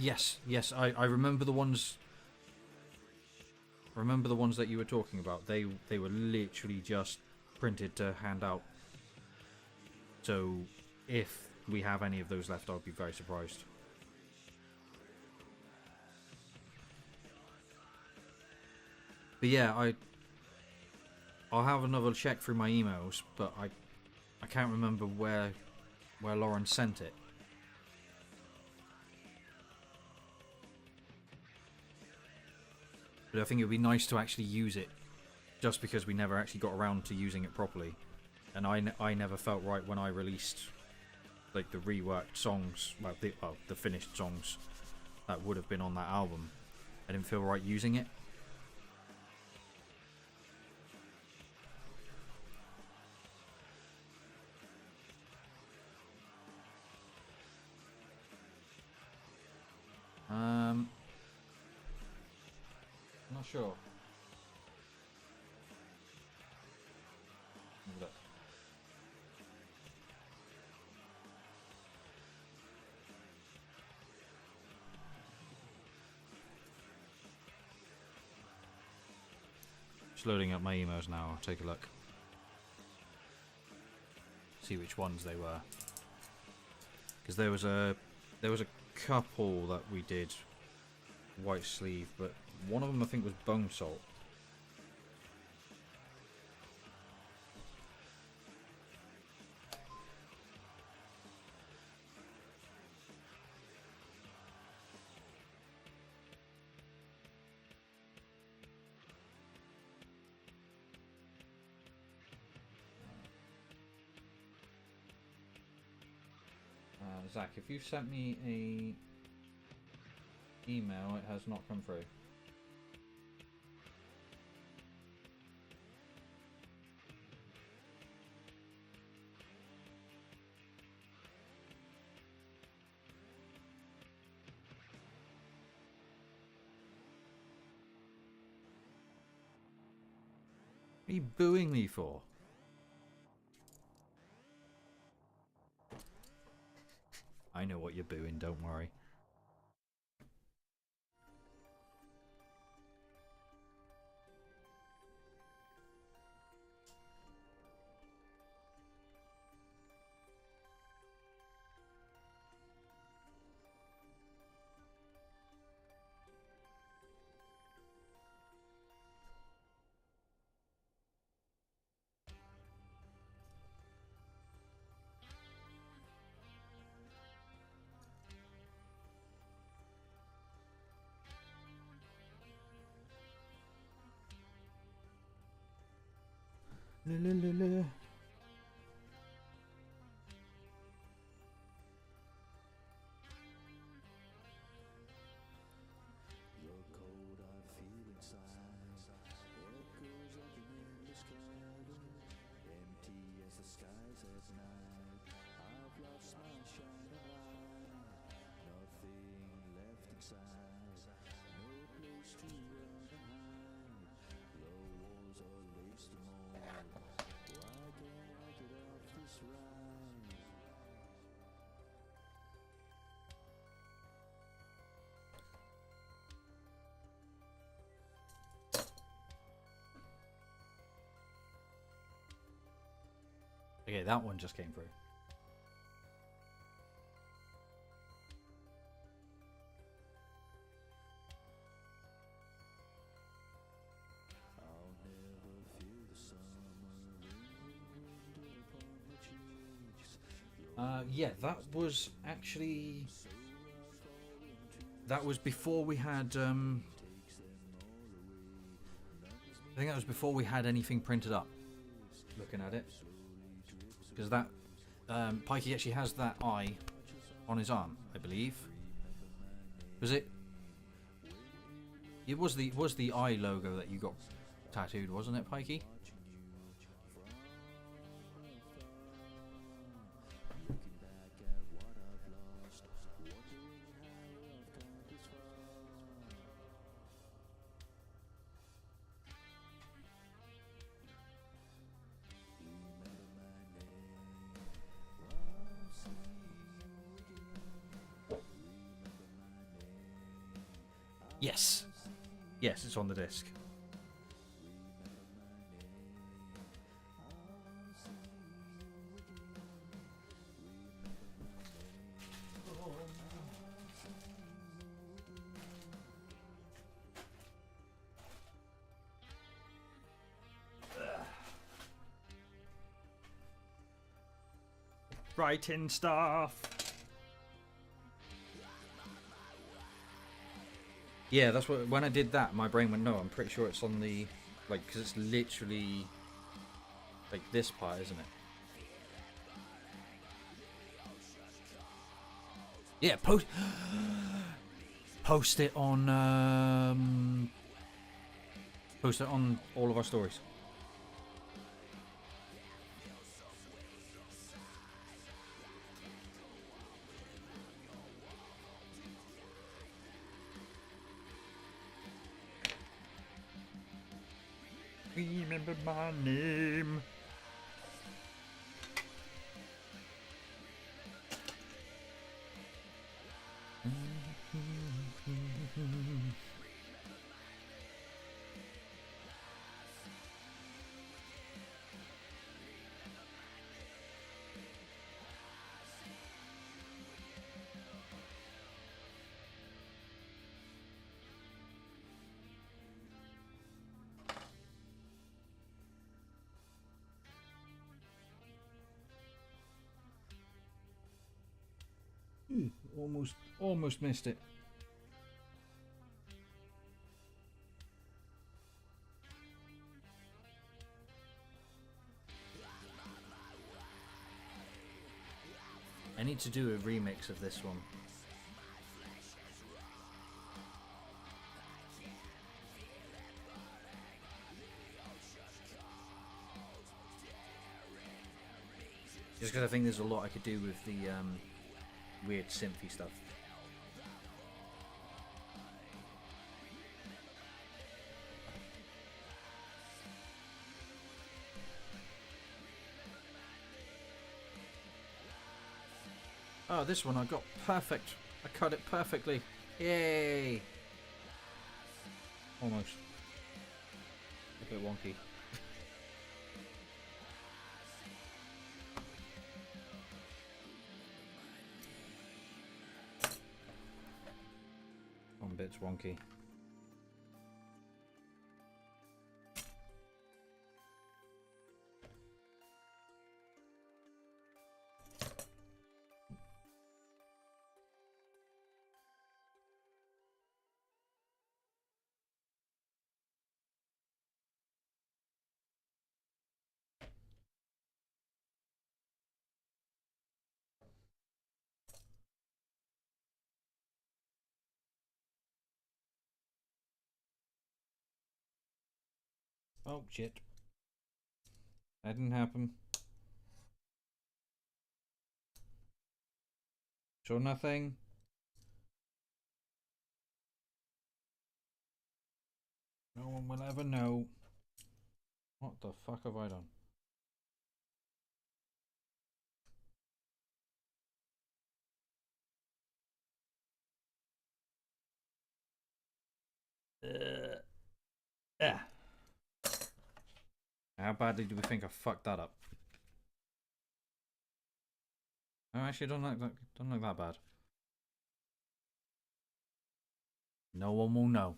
Yes, I remember the ones. Remember the ones that you were talking about. They were literally just printed to hand out. So if we have any of those left, I'd be very surprised. But yeah, I'll have another check through my emails, but I can't remember where Lauren sent it. But I think it would be nice to actually use it, just because we never actually got around to using it properly, and I never felt right when I released like the reworked songs, well the finished songs that would have been on that album. I didn't feel right using it. Not sure. Look. Just loading up my emails now. I'll take a look. See which ones they were. Because there was a couple that we did white sleeve, but one of them I think was Bone Salt. Zach, if you sent me a email, it has not come through. are you booing me for? I know what you're booing, don't worry. La, la, la, la. The cold I feel inside echoes like an endless cavern, empty as the skies at night. I've lost my shining light, nothing left inside, no place to run and hide. The walls are laced with mold. Why can't I get off this ride? Okay, that one just came through. I'll never feel the summer wind upon my cheeks. Yeah, that was actually... That was before we had... I think that was before we had anything printed up. Looking at it. Because that... Pikey actually has that eye on his arm, I believe. Was it? It was the eye logo that you got tattooed, wasn't it, Pikey? Yes. Yes, it's on the disc. Writing stuff. Yeah, that's what. When I did that, my brain went, no, I'm pretty sure it's on the, like, because it's literally like this part, isn't it? Yeah, post it on post it on all of our stories. Remember my name. Almost missed it. I need to do a remix of this one. Just because I think there's a lot I could do with the weird synthy stuff. Oh, this one I got perfect. I cut it perfectly. Yay! Almost. A bit wonky. One bit's wonky. Oh shit. That didn't happen. Sure nothing? No one will ever know. What the fuck have I done? Yeah. How badly do we think I fucked that up? Oh, actually, don't look that bad. No one will know.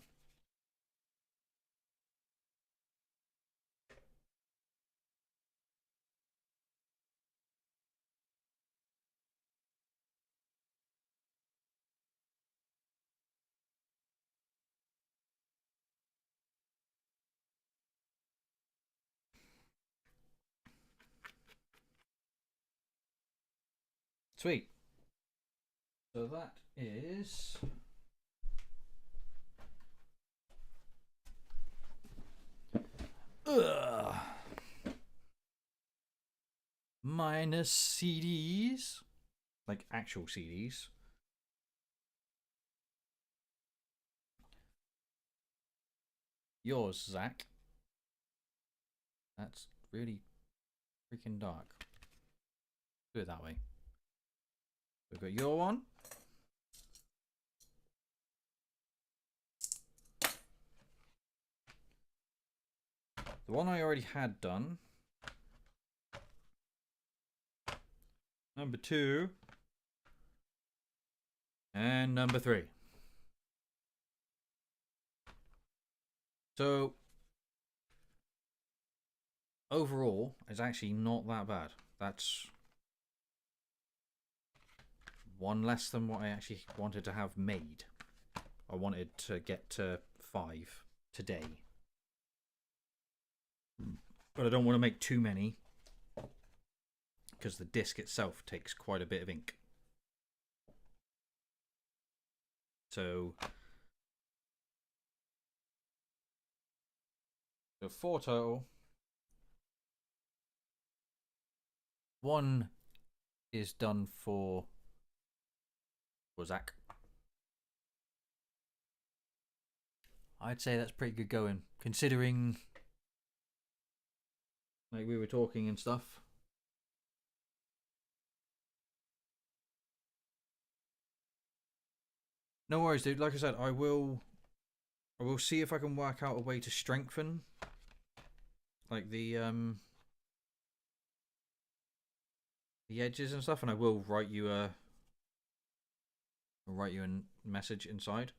Sweet. So that is minus CDs, like actual CDs. Yours, Zach. That's really freaking dark. Do it that way. We've got your one. The one I already had done. Number 2. And number 3. So, overall, it's actually not that bad. That's one less than what I actually wanted to have made. I wanted to get to 5 today. But I don't want to make too many, because the disc itself takes quite a bit of ink. So 4 total. 1 is done for Zach. I'd say that's pretty good going, considering like we were talking and stuff. No worries, dude. Like I said, I will see if I can work out a way to strengthen like the edges and stuff, and I will write you a message inside.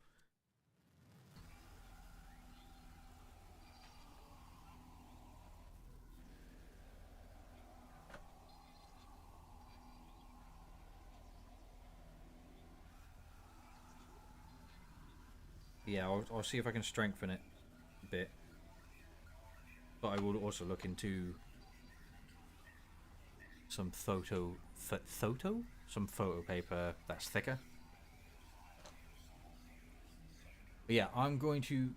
Yeah, I'll see if I can strengthen it a bit, but I will also look into some photo paper that's thicker. But yeah, I'm going to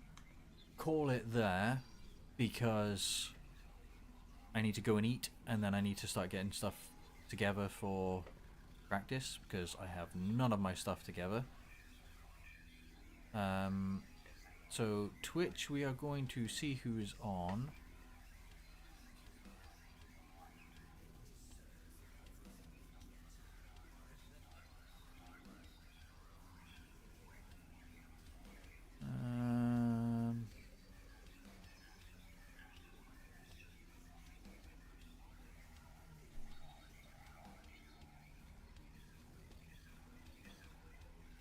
call it there because I need to go and eat, and then I need to start getting stuff together for practice because I have none of my stuff together. So Twitch, we are going to see who's on.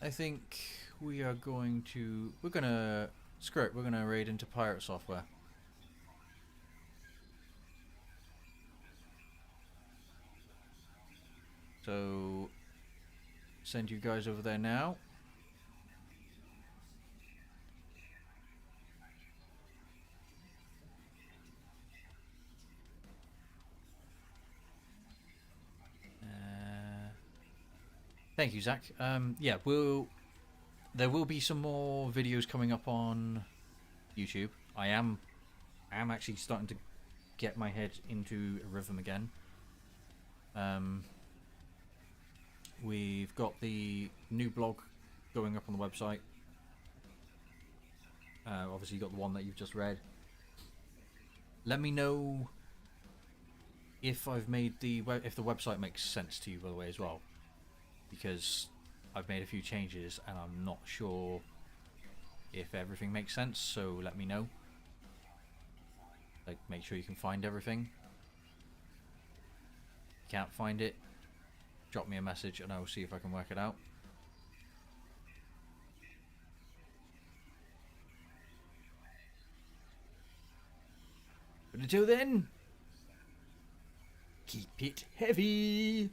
I think we are going to... We're going to... Screw it, we're going to raid into pirate software. So... Send you guys over there now. Thank you, Zach. Yeah, there will be some more videos coming up on YouTube. I am actually starting to get my head into a rhythm again. We've got the new blog going up on the website. Obviously, you got the one that you've just read. Let me know if I've made if the website makes sense to you, by the way, as well, because I've made a few changes and I'm not sure if everything makes sense. So let me know. Like, make sure you can find everything. If you can't find it, drop me a message and I'll see if I can work it out. But until then, keep it heavy.